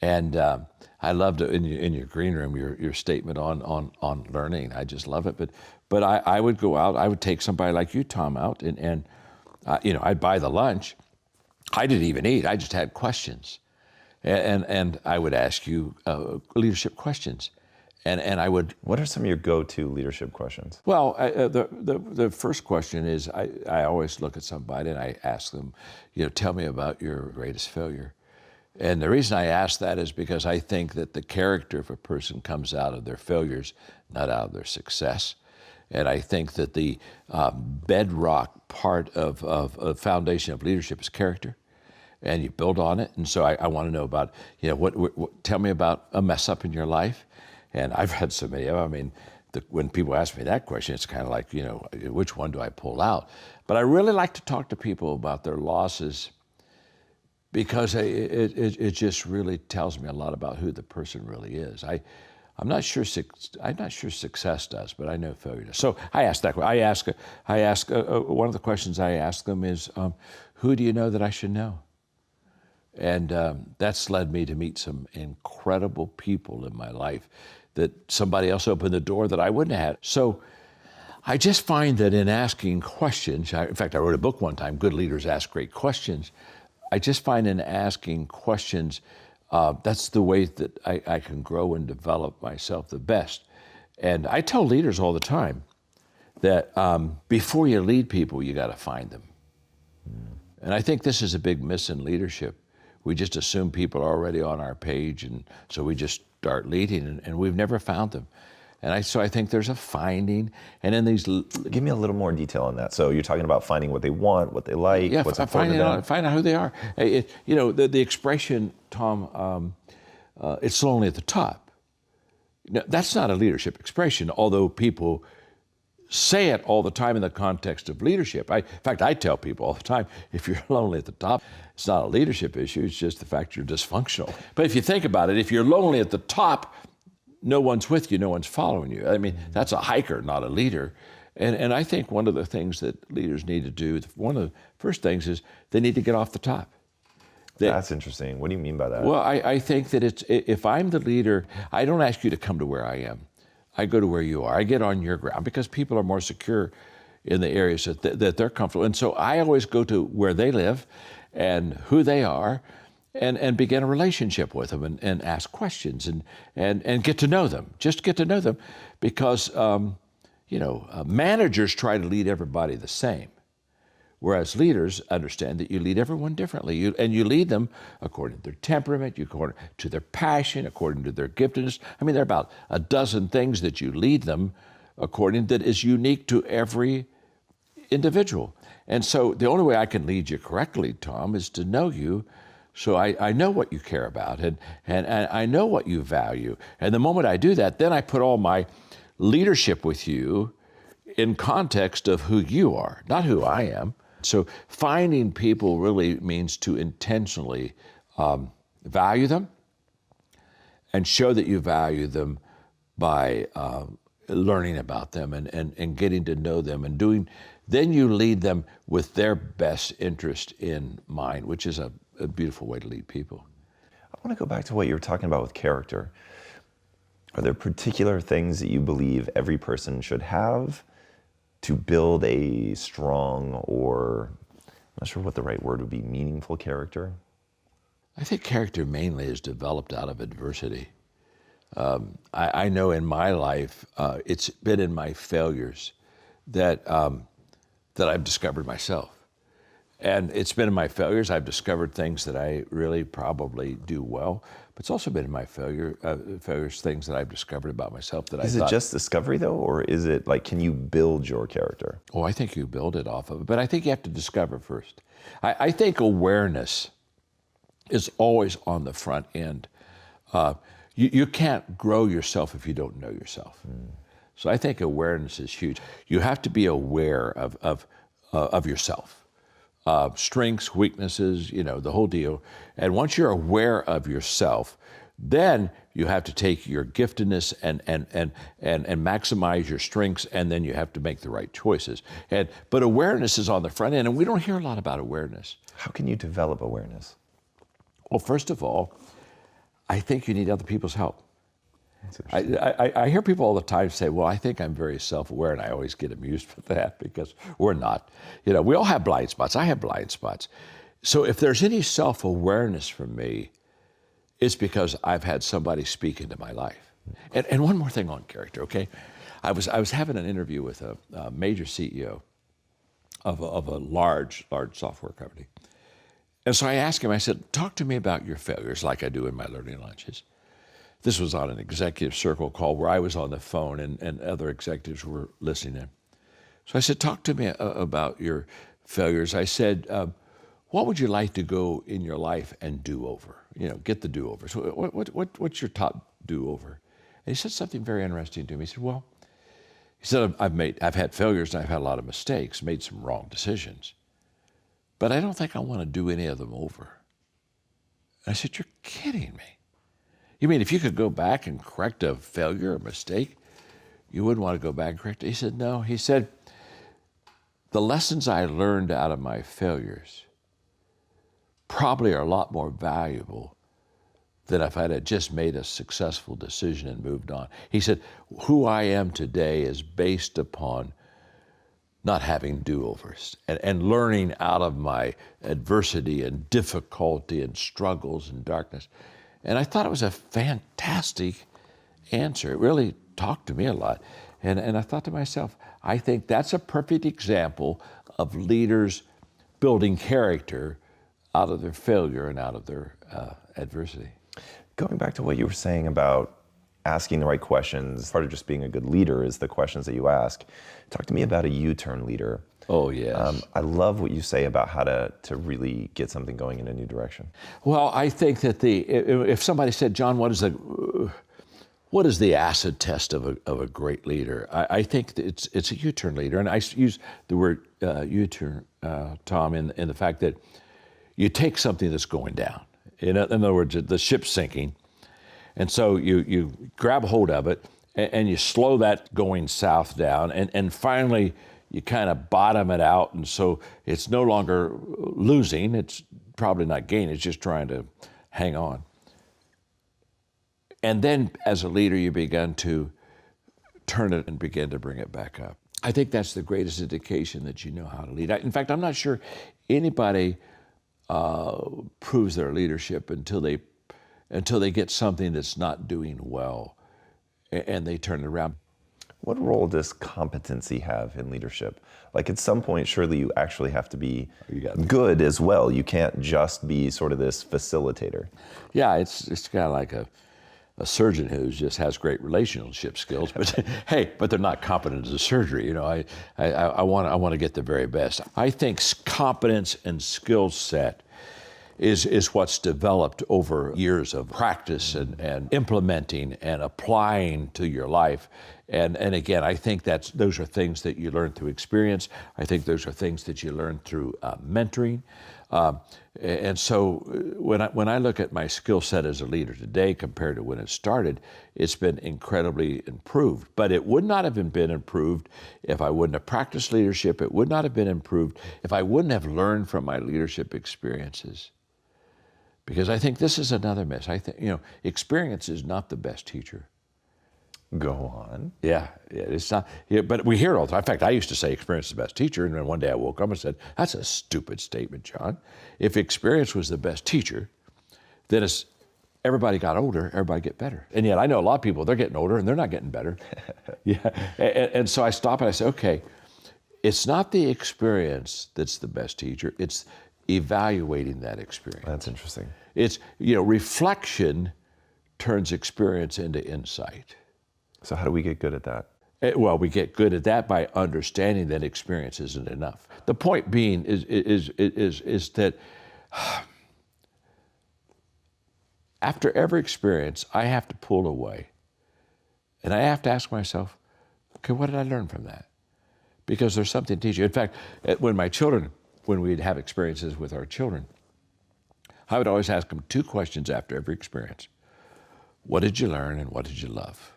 And I loved it in your green room, your statement on learning. I just love it. But I would go out, I would take somebody like you, Tom, out, and I'd buy the lunch. I didn't even eat, I just had questions. And I would ask you leadership questions. And I would. What are some of your go-to leadership questions? Well, the first question is I always look at somebody and I ask them, tell me about your greatest failure. And the reason I ask that is because I think that the character of a person comes out of their failures, not out of their success. And I think that the bedrock part of foundation of leadership is character. And you build on it. And so I want to know about, what tell me about a mess up in your life. And I've had so many of them. I mean, when people ask me that question, it's kind of like, which one do I pull out? But I really like to talk to people about their losses because it just really tells me a lot about who the person really is. I'm not sure success does, but I know failure does. So I ask that. I ask one of the questions I ask them is, who do you know that I should know? And that's led me to meet some incredible people in my life that somebody else opened the door that I wouldn't have had. So I just find that in asking questions, in fact, I wrote a book one time, Good Leaders Ask Great Questions. I just find in asking questions, that's the way that I can grow and develop myself the best. And I tell leaders all the time that before you lead people, you got to find them. And I think this is a big miss in leadership. We just assume people are already on our page, and so we just start leading, and we've never found them. And so I think there's a finding, and then these. Give me a little more detail on that. So you're talking about finding what they want, what they like, what's important to them. Find out who they are. The expression, Tom, it's lonely at the top. Now, that's not a leadership expression, although people say it all the time in the context of leadership. In fact, I tell people all the time, if you're lonely at the top, it's not a leadership issue, it's just the fact you're dysfunctional. But if you think about it, if you're lonely at the top, no one's with you, no one's following you. I mean, that's a hiker, not a leader. And I think one of the things that leaders need to do, one of the first things is they need to get off the top. That's interesting. What do you mean by that? Well, I think that if I'm the leader, I don't ask you to come to where I am. I go to where you are. I get on your ground because people are more secure in the areas that they're comfortable. And so I always go to where they live and who they are and begin a relationship with them and ask questions and get to know them. Just get to know them because, managers try to lead everybody the same. Whereas leaders understand that you lead everyone differently. You lead them according to their temperament, according to their passion, according to their giftedness. I mean, there are about a dozen things that you lead them according that is unique to every individual. And so the only way I can lead you correctly, Tom, is to know you so I know what you care about and I know what you value. And the moment I do that, then I put all my leadership with you in context of who you are, not who I am. So finding people really means to intentionally value them and show that you value them by learning about them and getting to know them and then you lead them with their best interest in mind, which is a beautiful way to lead people. I want to go back to what you were talking about with character. Are there particular things that you believe every person should have to build a strong, or I'm not sure what the right word would be, meaningful character? I think character mainly is developed out of adversity. I know in my life, it's been in my failures that I've discovered myself. And it's been in my failures I've discovered things that I really probably do well. But it's also been in my failures things that I've discovered about myself that Is it just discovery though, or is it like, can you build your character? Oh, I think you build it off of it, but I think you have to discover first. I think awareness is always on the front end. You can't grow yourself if you don't know yourself. So I think awareness is huge. You have to be aware of yourself. strengths, weaknesses, the whole deal. And once you're aware of yourself, then you have to take your giftedness and maximize your strengths, and then you have to make the right choices. But awareness is on the front end, and we don't hear a lot about awareness. How can you develop awareness? Well, first of all, I think you need other people's help. I hear people all the time say, well, I think I'm very self-aware, and I always get amused with that because we're not. We all have blind spots. I have blind spots. So if there's any self-awareness from me, it's because I've had somebody speak into my life. And one more thing on character, okay? I was having an interview with a major CEO of a large software company. And so I asked him, I said, talk to me about your failures like I do in my learning lunches. This was on an executive circle call where I was on the phone and other executives were listening in. So I said, talk to me about your failures. I said, what would you like to go in your life and do over? Get the do-over. So what's your top do-over? And he said something very interesting to me. He said, I've had failures and I've had a lot of mistakes, made some wrong decisions, but I don't think I want to do any of them over. And I said, you're kidding me. You mean if you could go back and correct a failure or mistake, you wouldn't want to go back and correct it? He said, no. He said, the lessons I learned out of my failures probably are a lot more valuable than if I'd have just made a successful decision and moved on. He said, who I am today is based upon not having do-overs and learning out of my adversity and difficulty and struggles and darkness. And I thought it was a fantastic answer. It really talked to me a lot. And I thought to myself, I think that's a perfect example of leaders building character out of their failure and out of their adversity. Going back to what you were saying about asking the right questions, part of just being a good leader is the questions that you ask. Talk to me about a U-turn leader. Oh, yes. I love what you say about how to really get something going in a new direction. Well, I think that if somebody said, John, what is the acid test of a great leader? I think that it's a U-turn leader. And I use the word U-turn, Tom, in the fact that you take something that's going down. In other words, the ship's sinking. And so you grab hold of it and you slow that going south down. And finally, you kind of bottom it out. And so it's no longer losing. It's probably not gaining. It's just trying to hang on. And then as a leader, you begin to turn it and begin to bring it back up. I think that's the greatest indication that you know how to lead. In fact, I'm not sure anybody proves their leadership until they get something that's not doing well and they turn it around. What role does competency have in leadership? Like at some point, surely you actually have to be good as well. You can't just be sort of this facilitator. Yeah, it's kind of like a surgeon who just has great relationship skills, but hey, but they're not competent as a surgery. I want to get the very best. I think competence and skill set is what's developed over years of practice and implementing and applying to your life. And again, I think those are things that you learn through experience. I think those are things that you learn through mentoring. And so when I look at my skill set as a leader today compared to when it started, it's been incredibly improved. But it would not have been improved if I wouldn't have practiced leadership. It would not have been improved if I wouldn't have learned from my leadership experiences. Because I think this is another myth. I think, experience is not the best teacher. Go on. Yeah, it's not. Yeah, but we hear it all the time. In fact, I used to say experience is the best teacher, and then one day I woke up and said, "That's a stupid statement, John. If experience was the best teacher, then as everybody got older, everybody get better." And yet, I know a lot of people, they're getting older and they're not getting better. Yeah, and so I stop and I say, "Okay, it's not the experience that's the best teacher. It's evaluating that experience." That's interesting. It's reflection turns experience into insight. So how do we get good at that? Well, we get good at that by understanding that experience isn't enough. The point being is that after every experience, I have to pull away, and I have to ask myself, okay, what did I learn from that? Because there's something to teach you. In fact, when my children when we'd have experiences with our children, I would always ask them 2 questions after every experience. What did you learn and what did you love?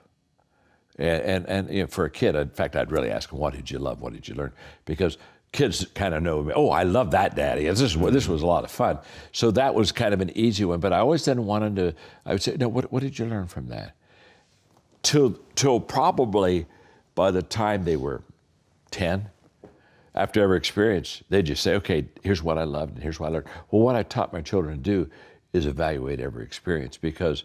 And you know, for a kid, in fact, I'd really ask them, what did you love, what did you learn? Because kids kind of know me. Oh, I love that, Daddy. This was a lot of fun. So that was kind of an easy one. But I always then wanted to, I would say, no, what did you learn from that? Till probably by the time they were 10, after every experience, they'd just say, okay, here's what I loved and here's what I learned. Well, what I taught my children to do is evaluate every experience, because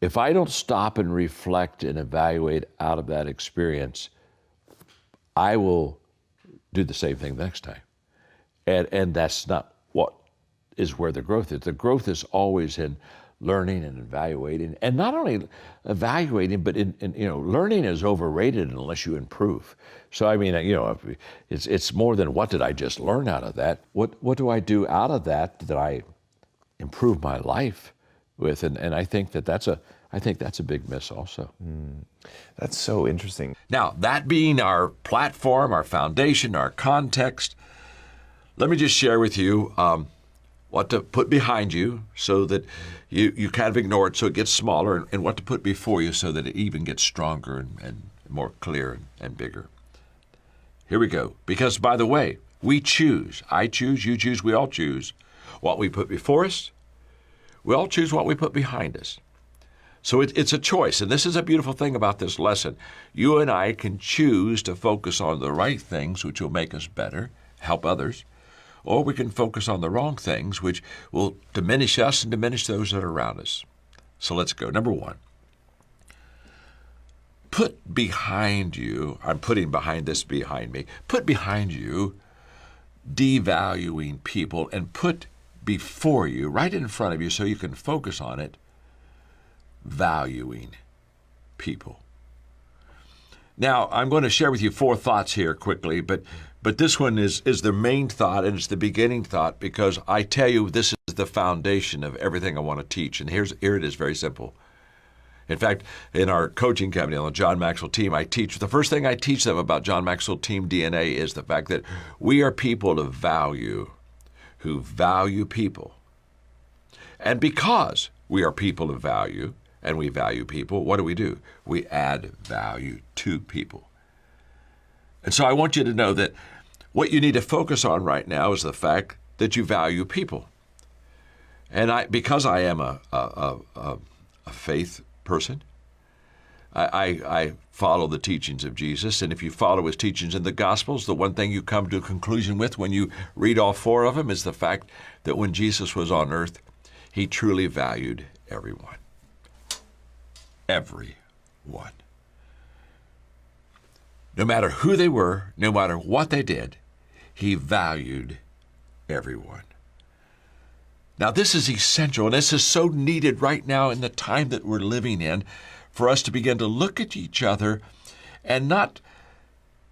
if I don't stop and reflect and evaluate out of that experience, I will do the same thing the next time. And that's not what is where the growth is. The growth is always in learning and evaluating, and not only evaluating, but in learning is overrated unless you improve. So I mean, it's more than what did I just learn out of that? What do I do out of that I improve my life with? And I think that's a big miss also. That's so interesting. Now, that being our platform, our foundation, our context, let me just share with you what to put behind you so that you kind of ignore it so it gets smaller, and what to put before you so that it even gets stronger and more clear and bigger. Here we go. Because, by the way, we choose. I choose, you choose, we all choose what we put before us. We all choose what we put behind us. So it's a choice, and this is a beautiful thing about this lesson. You and I can choose to focus on the right things, which will make us better, help others, or we can focus on the wrong things, which will diminish us and diminish those that are around us. So let's go. Number 1, put behind you, I'm putting behind this behind me, put behind you devaluing people, and put before you, right in front of you so you can focus on it, valuing people. Now, I'm going to share with you 4 thoughts here quickly, but this one is the main thought, and it's the beginning thought, because I tell you this is the foundation of everything I want to teach. And here it is, very simple. In fact, in our coaching company on the John Maxwell team, the first thing I teach them about John Maxwell team DNA is the fact that we are people of value who value people. And because we are people of value, and we value people, what do? We add value to people. And so I want you to know that what you need to focus on right now is the fact that you value people. And because I am a faith person, I follow the teachings of Jesus. And if you follow his teachings in the Gospels, the one thing you come to a conclusion with when you read all 4 of them is the fact that when Jesus was on earth, he truly valued everyone. Everyone. No matter who they were, no matter what they did, he valued everyone. Now, this is essential, and this is so needed right now in the time that we're living in, for us to begin to look at each other and not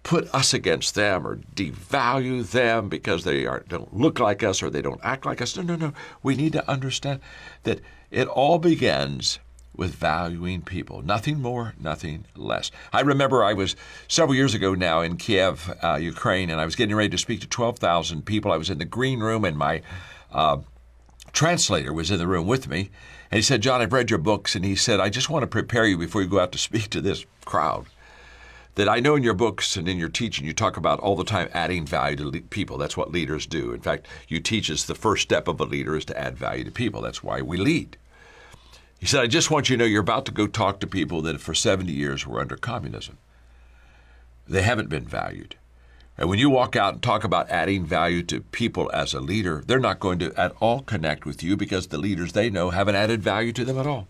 put us against them or devalue them because they don't look like us or they don't act like us. No. We need to understand that it all begins with valuing people. Nothing more, nothing less. I remember I was several years ago now in Kiev, Ukraine, and I was getting ready to speak to 12,000 people. I was in the green room, and my translator was in the room with me. And he said, John, I've read your books. And he said, I just want to prepare you before you go out to speak to this crowd, that I know in your books and in your teaching, you talk about all the time adding value to people. That's what leaders do. In fact, you teach us the first step of a leader is to add value to people. That's why we lead. He said, I just want you to know you're about to go talk to people that for 70 years were under communism. They haven't been valued. And when you walk out and talk about adding value to people as a leader, they're not going to at all connect with you because the leaders they know haven't added value to them at all.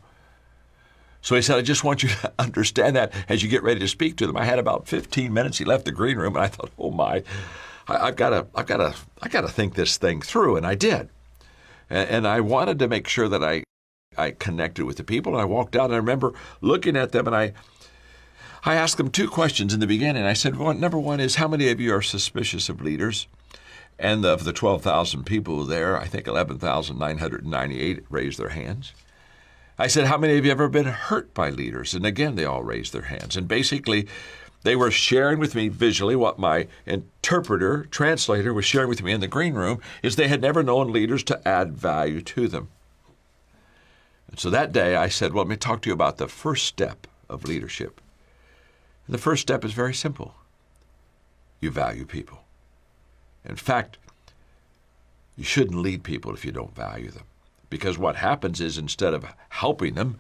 So he said, I just want you to understand that as you get ready to speak to them. I had about 15 minutes. He left the green room, and I thought, oh my, I've got to think this thing through, and I did. And I wanted to make sure that I connected with the people, and I walked out, and I remember looking at them, and I asked them 2 questions in the beginning. I said, well, number 1 is, how many of you are suspicious of leaders? And of the 12,000 people there, I think 11,998 raised their hands. I said, how many of you have ever been hurt by leaders? And again, they all raised their hands. And basically, They were sharing with me visually what my translator was sharing with me in the green room, is they had never known leaders to add value to them. And so that day I said, well, let me talk to you about the first step of leadership. And the first step is very simple. You value people. In fact, you shouldn't lead people if you don't value them. Because what happens is, instead of helping them,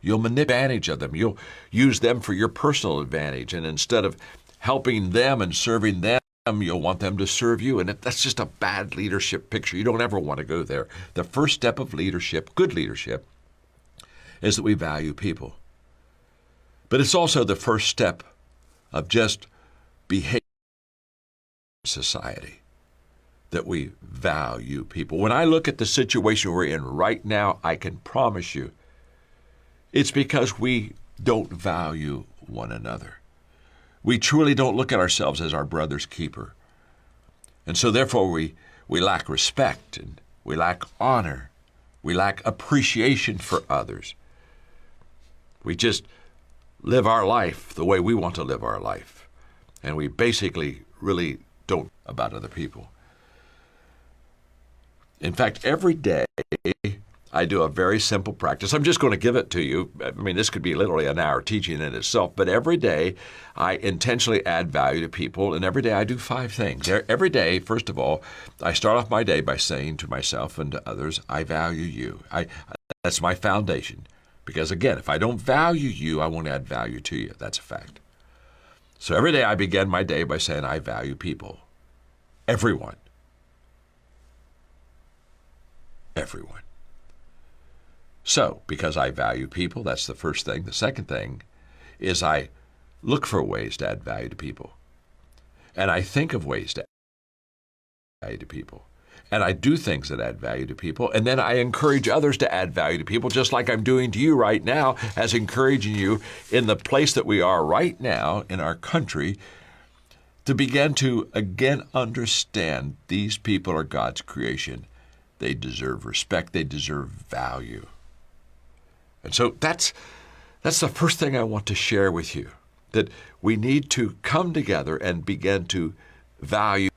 you'll manipulate advantage of them. You'll use them for your personal advantage. And instead of helping them and serving them, you'll want them to serve you. And that's just a bad leadership picture. You don't ever want to go there. The first step of leadership, good leadership, is that we value people. But it's also the first step of just behavior in society, that we value people. When I look at the situation we're in right now, I can promise you it's because we don't value one another. We truly don't look at ourselves as our brother's keeper. And so therefore we lack respect, and we lack honor. We lack appreciation for others. We just live our life the way we want to live our life. And we basically really don't about other people. In fact, every day I do a very simple practice. I'm just going to give it to you. I mean, this could be literally an hour teaching in itself, but every day I intentionally add value to people, and every day I do 5 things. Every day, first of all, I start off my day by saying to myself and to others, I value you. That's my foundation. Because again, if I don't value you, I won't add value to you. That's a fact. So every day I begin my day by saying, I value people. Everyone. Everyone. So, because I value people, that's the first thing. The second thing is I look for ways to add value to people. And I think of ways to add value to people. And I do things that add value to people. And then I encourage others to add value to people, just like I'm doing to you right now, as encouraging you in the place that we are right now in our country, to begin to again understand these people are God's creation. They deserve respect. They deserve value. And so that's the first thing I want to share with you, that we need to come together and begin to value.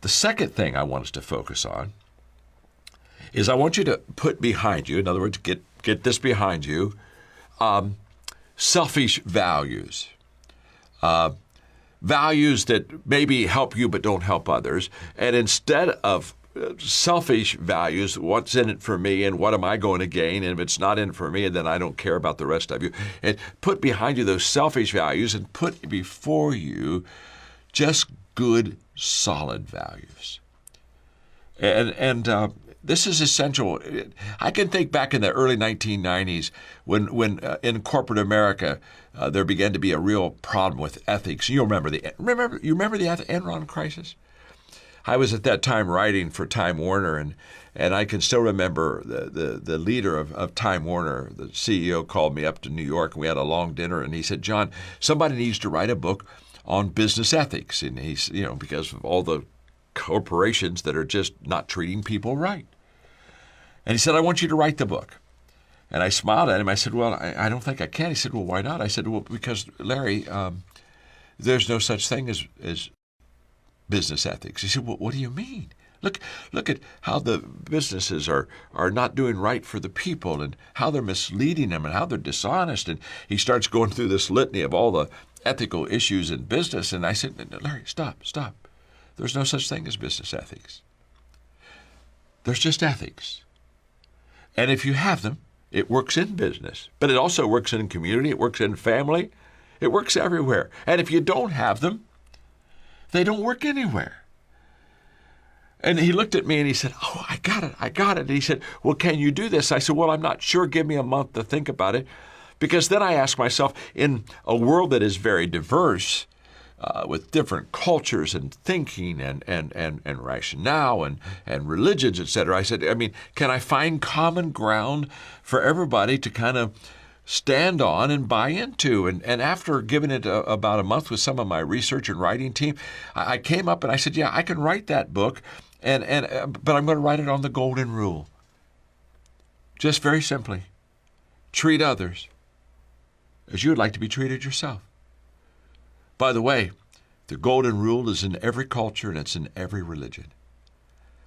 The second thing I want us to focus on is I want you to put behind you, in other words, get this behind you, selfish values. Values that maybe help you but don't help others. And instead of selfish values, what's in it for me and what am I going to gain? And if it's not in it for me, then I don't care about the rest of you. And put behind you those selfish values and put before you just good, solid values. And this is essential. I can think back in the early 1990s when in corporate America there began to be a real problem with ethics. You remember the Enron crisis? I was at that time writing for Time Warner, and I can still remember the leader of Time Warner, the CEO, called me up to New York, and we had a long dinner, and he said, John, somebody needs to write a book on business ethics. And he's, because of all the corporations that are just not treating people right. And he said, I want you to write the book. And I smiled at him. I said, well, I don't think I can. He said, well, why not? I said, well, because, Larry, there's no such thing as business ethics. He said, well, what do you mean? Look at how the businesses are not doing right for the people and how they're misleading them and how they're dishonest. And he starts going through this litany of all the ethical issues in business. And I said, Larry, stop. There's no such thing as business ethics. There's just ethics. And if you have them, it works in business, but it also works in community, it works in family, it works everywhere. And if you don't have them, they don't work anywhere. And he looked at me and he said, oh, I got it. And he said, well, can you do this? I said, well, I'm not sure. Give me a month to think about it. Because then I asked myself, in a world that is very diverse, with different cultures and thinking and rationale and religions, etc., I said, can I find common ground for everybody to kind of stand on and buy into? And after giving it about a month with some of my research and writing team, I came up and I said, yeah, I can write that book, but I'm going to write it on the golden rule. Just very simply, treat others as you would like to be treated yourself. By the way, the golden rule is in every culture and it's in every religion.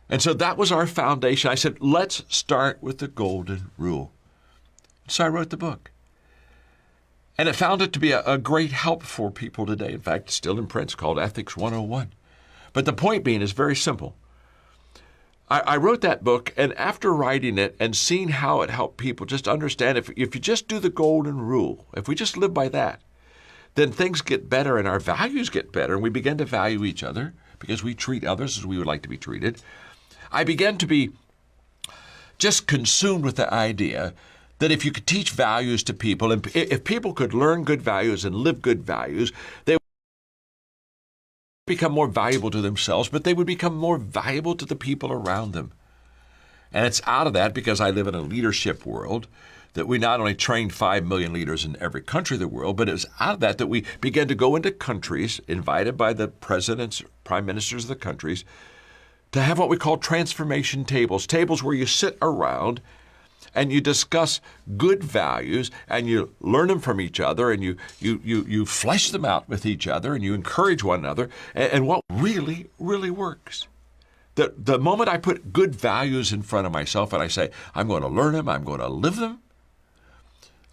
And so that was our foundation. I said, let's start with the golden rule. So I wrote the book. And it found it to be a great help for people today. In fact, it's still in print. It's called Ethics 101. But the point being is very simple. I wrote that book, and after writing it and seeing how it helped people just understand, if you just do the golden rule, if we just live by that, then things get better and our values get better, and we begin to value each other because we treat others as we would like to be treated. I began to be just consumed with the idea that if you could teach values to people, and if people could learn good values and live good values, they would become more valuable to themselves, but they would become more valuable to the people around them. And it's out of that, because I live in a leadership world, that we not only trained 5 million leaders in every country of the world, but it's out of that we began to go into countries, invited by the presidents, prime ministers of the countries, to have what we call transformation tables, tables where you sit around and you discuss good values and you learn them from each other, and you flesh them out with each other, and you encourage one another, and what really, really works. The moment I put good values in front of myself and I say, I'm going to learn them, I'm going to live them,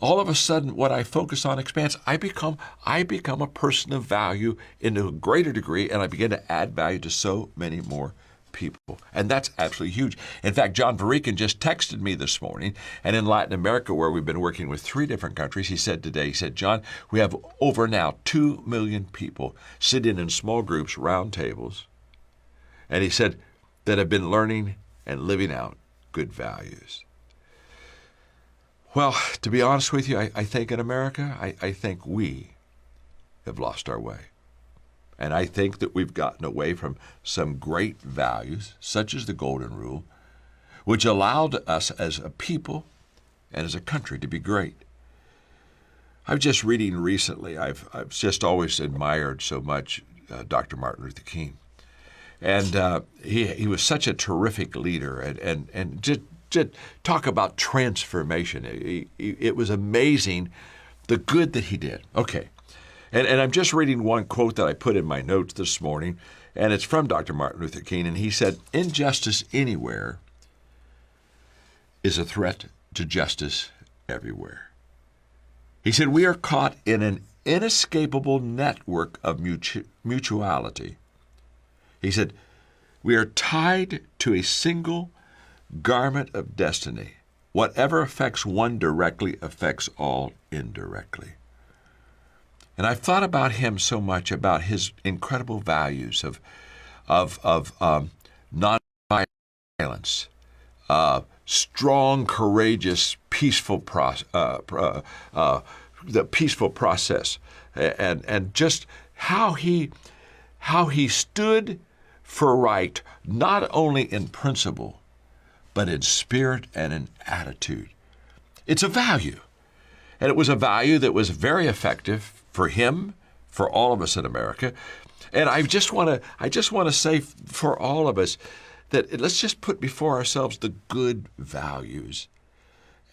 all of a sudden what I focus on expands. I become a person of value in a greater degree, and I begin to add value to so many more people. And that's absolutely huge. In fact, John Varican just texted me this morning, and in Latin America, where we've been working with 3 different countries, he said, John, we have over now 2 million people sitting in small groups, round tables, and he said, that have been learning and living out good values. Well, to be honest with you, I think in America, I think we have lost our way. And I think that we've gotten away from some great values, such as the Golden Rule, which allowed us as a people and as a country to be great. I was just reading recently, I've just always admired so much Dr. Martin Luther King. And he was such a terrific leader, and just talk about transformation. It was amazing the good that he did. Okay. And I'm just reading one quote that I put in my notes this morning, and it's from Dr. Martin Luther King, and he said, injustice anywhere is a threat to justice everywhere. He said, we are caught in an inescapable network of mutuality. He said, we are tied to a single garment of destiny. Whatever affects one directly affects all indirectly. And I've thought about him so much, about his incredible values of nonviolence, strong, courageous, peaceful the peaceful process, and just how he stood for right, not only in principle, but in spirit and in attitude. It's a value, and it was a value that was very effective for him, for all of us in America. And I just want to say for all of us that let's just put before ourselves the good values,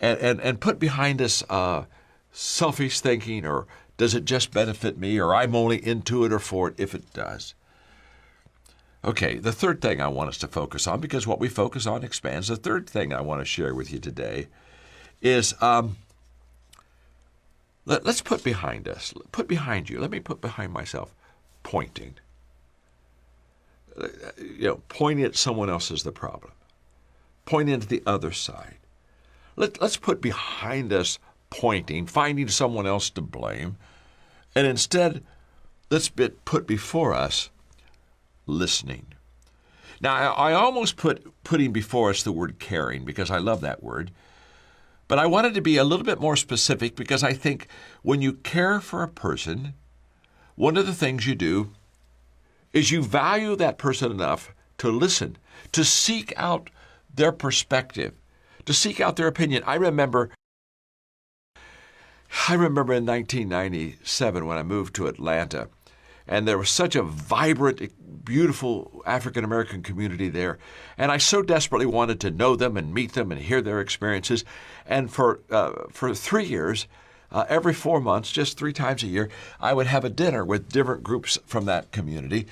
and put behind us selfish thinking, or does it just benefit me, or I'm only into it or for it if it does. Okay, the third thing I want us to focus on, because what we focus on expands, the third thing I want to share with you today is let's put behind us, put behind you, let me put behind myself, pointing. Pointing at someone else is the problem. Pointing to the other side. Let's put behind us pointing, finding someone else to blame, and instead let's put before us listening. Now, I almost putting before us the word caring, because I love that word. But I wanted to be a little bit more specific, because I think when you care for a person, one of the things you do is you value that person enough to listen, to seek out their perspective, to seek out their opinion. I remember in 1997 when I moved to Atlanta, and there was such a vibrant, beautiful African-American community there. And I so desperately wanted to know them and meet them and hear their experiences. And for 3 years, every 4 months, just 3 times a year, I would have a dinner with different groups from that community.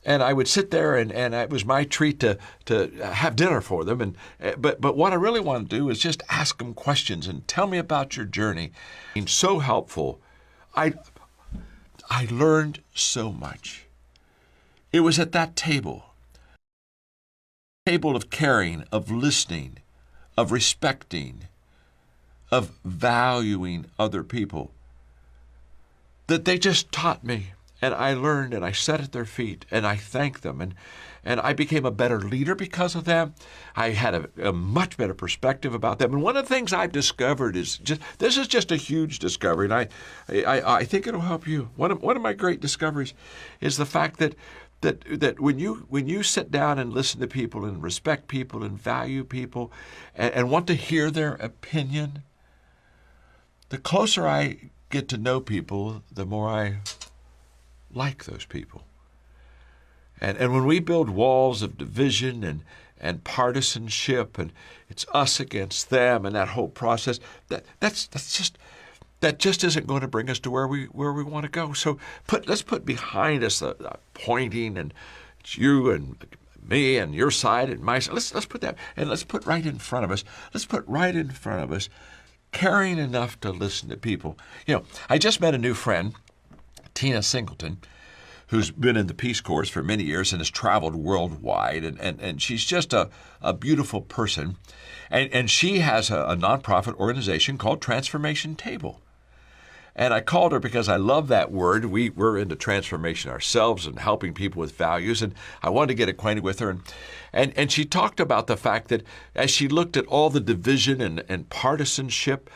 And I would sit there, and it was my treat to have dinner for them. But what I really want to do is just ask them questions and tell me about your journey. It's so helpful. I learned so much. It was at that table of caring, of listening, of respecting, of valuing other people, that they just taught me. And I learned, and I sat at their feet, and I thanked them. And I became a better leader because of them. I had a much better perspective about them. And one of the things I've discovered is this is just a huge discovery, and I think it'll help you. One of my great discoveries is the fact that when you sit down and listen to people and respect people and value people and want to hear their opinion, the closer I get to know people, the more I like those people. And when we build walls of division and partisanship, and it's us against them, and that whole process, that just isn't going to bring us to where we want to go. So let's put behind us the pointing, and it's you and me and your side and my side. Let's put that, and let's put right in front of us. Let's put right in front of us, caring enough to listen to people. I just met a new friend, Tina Singleton, who's been in the Peace Corps for many years and has traveled worldwide, and she's just a beautiful person. And she has a nonprofit organization called Transformation Table. And I called her because I love that word. We're into transformation ourselves and helping people with values, and I wanted to get acquainted with her. And she talked about the fact that as she looked at all the division and partisanship,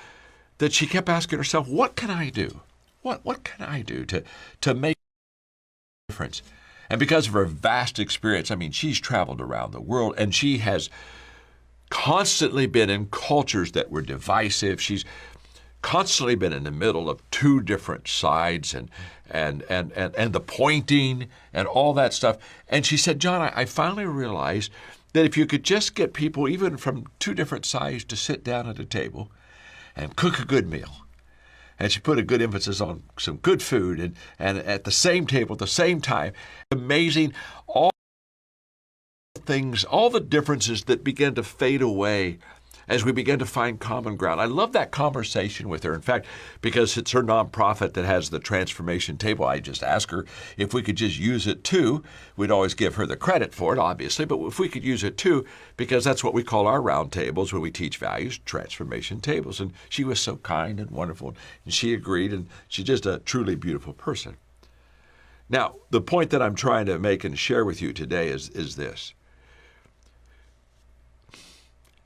that she kept asking herself, what can I do? What can I do to make a difference? And because of her vast experience, she's traveled around the world, and she has constantly been in cultures that were divisive. She's constantly been in the middle of two different sides and the pointing and all that stuff. And she said, John, I finally realized that if you could just get people even from two different sides to sit down at a table and cook a good meal, and she put a good emphasis on some good food and at the same table at the same time. Amazing, all the things, all the differences that began to fade away as we began to find common ground. I love that conversation with her. In fact, because it's her nonprofit that has the Transformation Table, I just asked her if we could just use it too. We'd always give her the credit for it, obviously, but if we could use it too, because that's what we call our round tables when we teach values, transformation tables. And she was so kind and wonderful, and she agreed, and she's just a truly beautiful person. Now, the point that I'm trying to make and share with you today is this.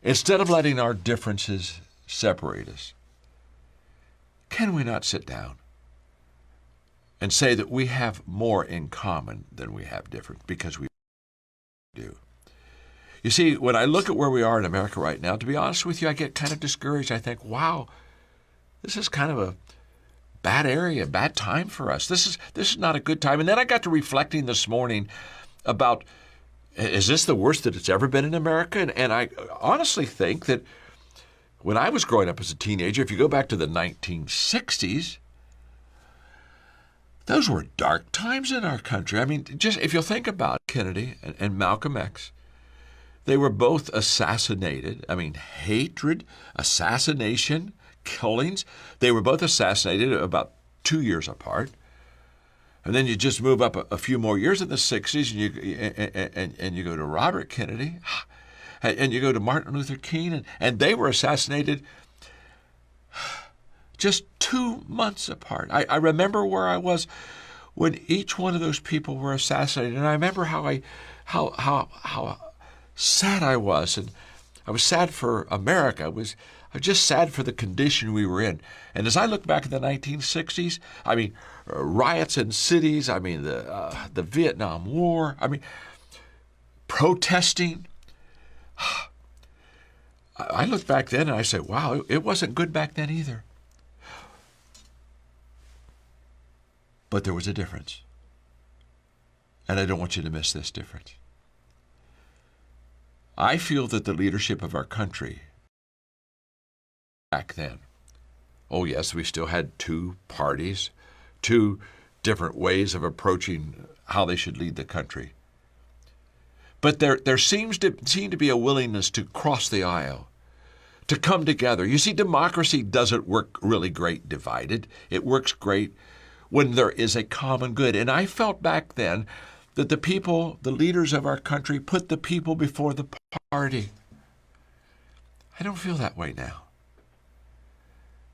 Instead of letting our differences separate us, can we not sit down and say that we have more in common than we have different? Because we do. You see, when I look at where we are in America right now, to be honest with you, I get kind of discouraged. I think, wow, this is kind of a bad area, bad time for us. This is not a good time. And then I got to reflecting this morning about, is this the worst that it's ever been in America? And I honestly think that when I was growing up as a teenager, if you go back to the 1960s, those were dark times in our country. Just if you'll think about Kennedy and Malcolm X, they were both assassinated. Hatred, assassination, killings. They were both assassinated about 2 years apart. And then you just move up a few more years in the 60s, and you go to Robert Kennedy, and you go to Martin Luther King, and they were assassinated just 2 months apart. I remember where I was when each one of those people were assassinated, and I remember how sad I was, and I was sad for America. I was just sad for the condition we were in. And as I look back at the 1960s, riots in cities, the Vietnam War, protesting. I look back then and I say, wow, it wasn't good back then either. But there was a difference. And I don't want you to miss this difference. I feel that the leadership of our country back then Oh, yes, we still had two parties, two different ways of approaching how they should lead the country. But there seemed to be a willingness to cross the aisle, to come together. You see, democracy doesn't work really great divided. It works great when there is a common good. And I felt back then that the people, the leaders of our country, put the people before the party. I don't feel that way now.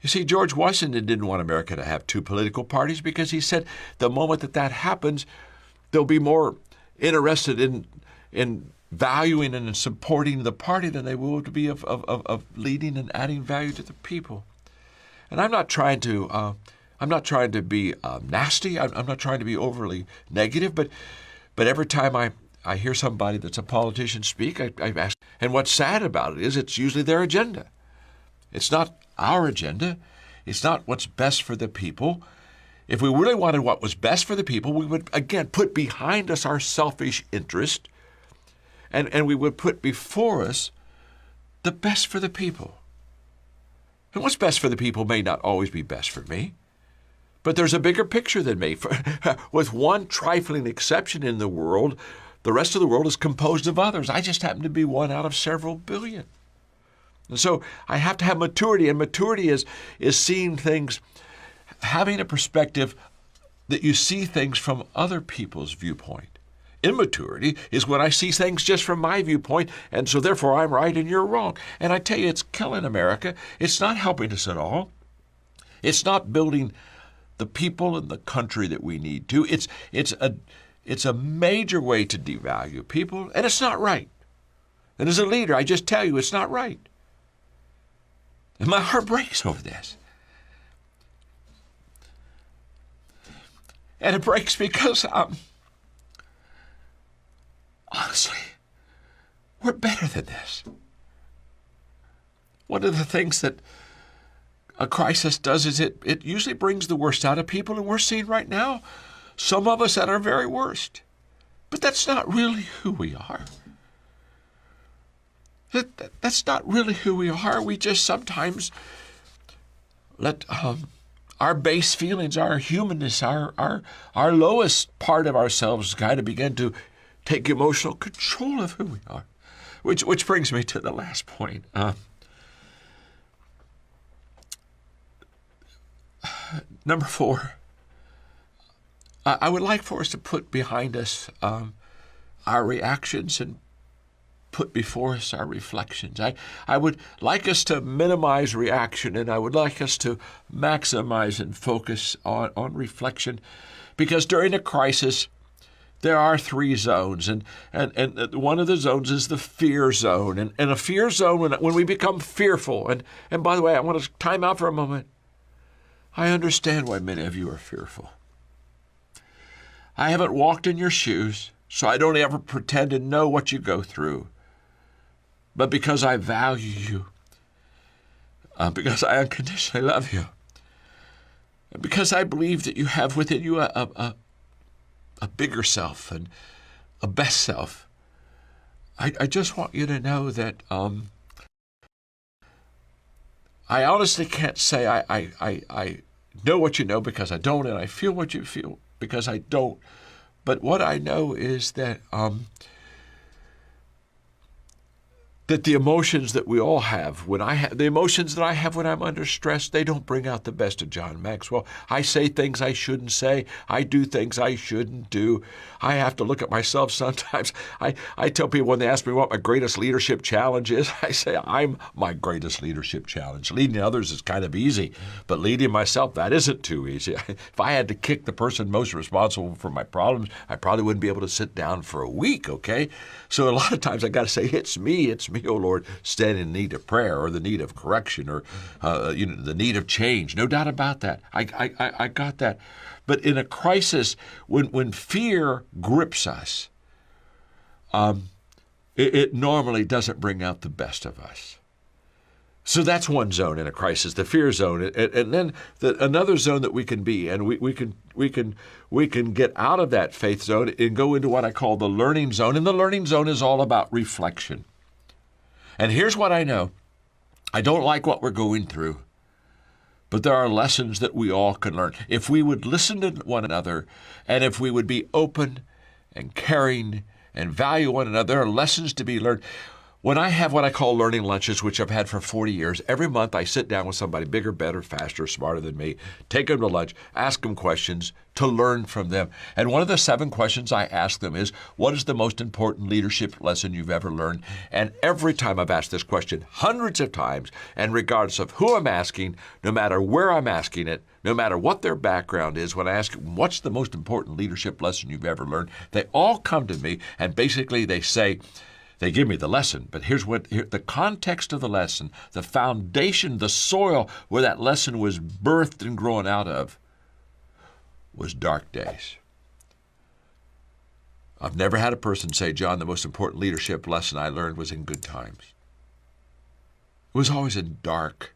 You see, George Washington didn't want America to have two political parties because he said the moment that happens, they'll be more interested in valuing and in supporting the party than they will to be of leading and adding value to the people. And I'm not trying to be nasty. I'm not trying to be overly negative. But every time I hear somebody that's a politician speak, I ask. And what's sad about it is it's usually their agenda. It's not our agenda. It's not what's best for the people. If we really wanted what was best for the people, we would, again, put behind us our selfish interest, and we would put before us the best for the people. And what's best for the people may not always be best for me, but there's a bigger picture than me. With one trifling exception in the world, the rest of the world is composed of others. I just happen to be one out of several billion. And so I have to have maturity, and maturity is seeing things, having a perspective that you see things from other people's viewpoint. Immaturity is when I see things just from my viewpoint, and so therefore I'm right and you're wrong. And I tell you, it's killing America. It's not helping us at all. It's not building the people and the country that we need to. It's a major way to devalue people, and it's not right. And as a leader, I just tell you, it's not right. And my heart breaks over this. And it breaks because, honestly, we're better than this. One of the things that a crisis does is it usually brings the worst out of people, and we're seeing right now some of us at our very worst. But that's not really who we are. That's not really who we are. We just sometimes let our base feelings, our humanness, our lowest part of ourselves kind of begin to take emotional control of who we are. Which brings me to the last point. Number 4, I would like for us to put behind us our reactions and put before us our reflections. I would like us to minimize reaction, and I would like us to maximize and focus on reflection, because during a crisis, there are 3 zones, and one of the zones is the fear zone. And a fear zone, when we become fearful, and by the way, I want to time out for a moment. I understand why many of you are fearful. I haven't walked in your shoes, so I don't ever pretend to know what you go through. But because I value you, because I unconditionally love you, and because I believe that you have within you a bigger self and a best self, I just want you to know that I honestly can't say I know what you know, because I don't, and I feel what you feel because I don't. But what I know is that that the emotions that we all have, the emotions that I have when I'm under stress, they don't bring out the best of John Maxwell. I say things I shouldn't say. I do things I shouldn't do. I have to look at myself sometimes. I tell people when they ask me what my greatest leadership challenge is, I say I'm my greatest leadership challenge. Leading others is kind of easy, but leading myself, that isn't too easy. If I had to kick the person most responsible for my problems, I probably wouldn't be able to sit down for a week, okay? So a lot of times I got to say, it's me, oh Lord, stand in need of prayer, or the need of correction, or the need of change. No doubt about that. I got that. But in a crisis, when fear grips us, it normally doesn't bring out the best of us. So that's one zone in a crisis, the fear zone, and then another zone that we can be, and we can get out of that faith zone and go into what I call the learning zone. And the learning zone is all about reflection. And here's what I know: I don't like what we're going through, But there are lessons that we all can learn. If we would listen to one another, and if we would be open and caring and value one another, there are lessons to be learned. When I have what I call learning lunches, which I've had for 40 years, every month I sit down with somebody bigger, better, faster, smarter than me, take them to lunch, ask them questions to learn from them. And one of the 7 questions I ask them is, what is the most important leadership lesson you've ever learned? And every time I've asked this question, hundreds of times, and regardless of who I'm asking, no matter where I'm asking it, no matter what their background is, when I ask them, what's the most important leadership lesson you've ever learned, they all come to me and basically they say, they give me the lesson, but here's the context of the lesson, the foundation, the soil where that lesson was birthed and grown out of was dark days. I've never had a person say, John, the most important leadership lesson I learned was in good times. It was always in dark,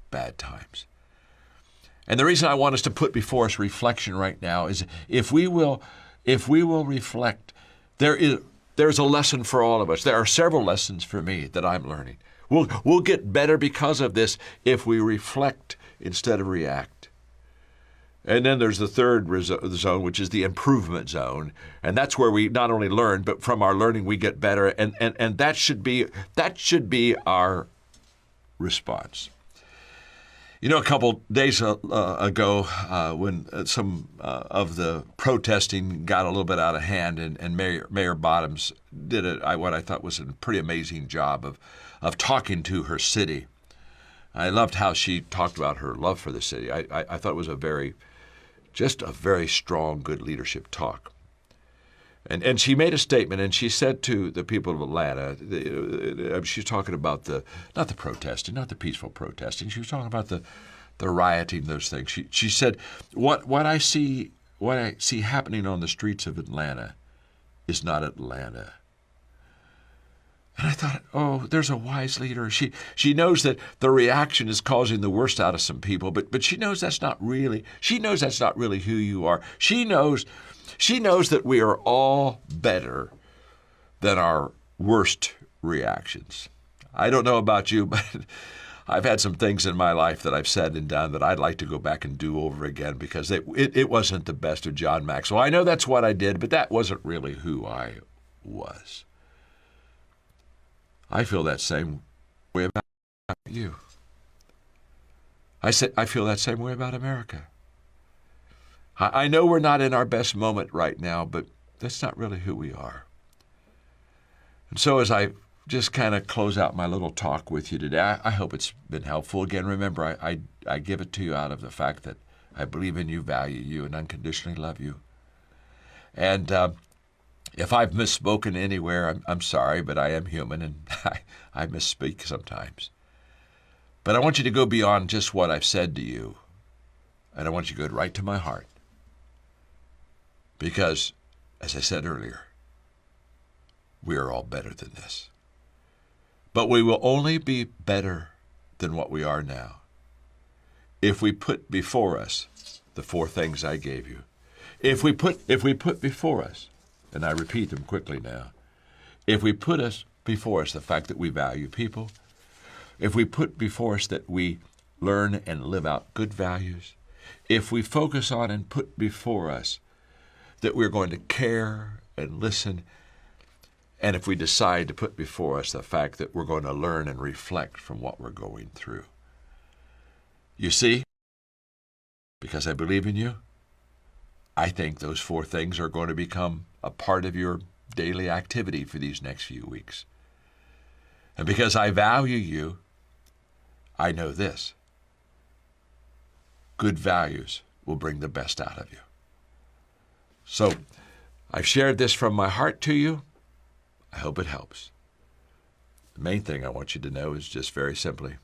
bad times. And the reason I want us to put before us reflection right now is if we will reflect, there's a lesson for all of us. There are several lessons for me that I'm learning. We'll get better because of this if we reflect instead of react. And then there's the third zone, which is the improvement zone. And that's where we not only learn, but from our learning we get better. And that should be our response. You know, a couple days ago, when some of the protesting got a little bit out of hand, and Mayor Bottoms did what I thought was a pretty amazing job of talking to her city. I loved how she talked about her love for the city. I thought it was a very strong, good leadership talk. And she made a statement, and she said to the people of Atlanta, she's talking about not the protesting, not the peaceful protesting. She was talking about the rioting, those things. She said, what I see happening on the streets of Atlanta is not Atlanta. And I thought, oh, there's a wise leader. She knows that the reaction is causing the worst out of some people, but she knows that's not really who you are. She knows that we are all better than our worst reactions. I don't know about you, but I've had some things in my life that I've said and done that I'd like to go back and do over again because it wasn't the best of John Maxwell. I know that's what I did, but that wasn't really who I was. I feel that same way about you. I feel that same way about America. I know we're not in our best moment right now, but that's not really who we are. And so as I just kind of close out my little talk with you today, I hope it's been helpful. Again, remember, I give it to you out of the fact that I believe in you, value you, and unconditionally love you. And if I've misspoken anywhere, I'm sorry, but I am human, and I misspeak sometimes. But I want you to go beyond just what I've said to you, and I want you to go right to my heart. Because, as I said earlier, we are all better than this. But we will only be better than what we are now if we put before us the 4 things I gave you. If we put before us, and I repeat them quickly now, if we put before us the fact that we value people, if we put before us that we learn and live out good values, if we focus on and put before us that we're going to care and listen, and if we decide to put before us the fact that we're going to learn and reflect from what we're going through. You see, because I believe in you, I think those 4 things are going to become a part of your daily activity for these next few weeks. And because I value you, I know this: good values will bring the best out of you. So I've shared this from my heart to you. I hope it helps. The main thing I want you to know is just very simply,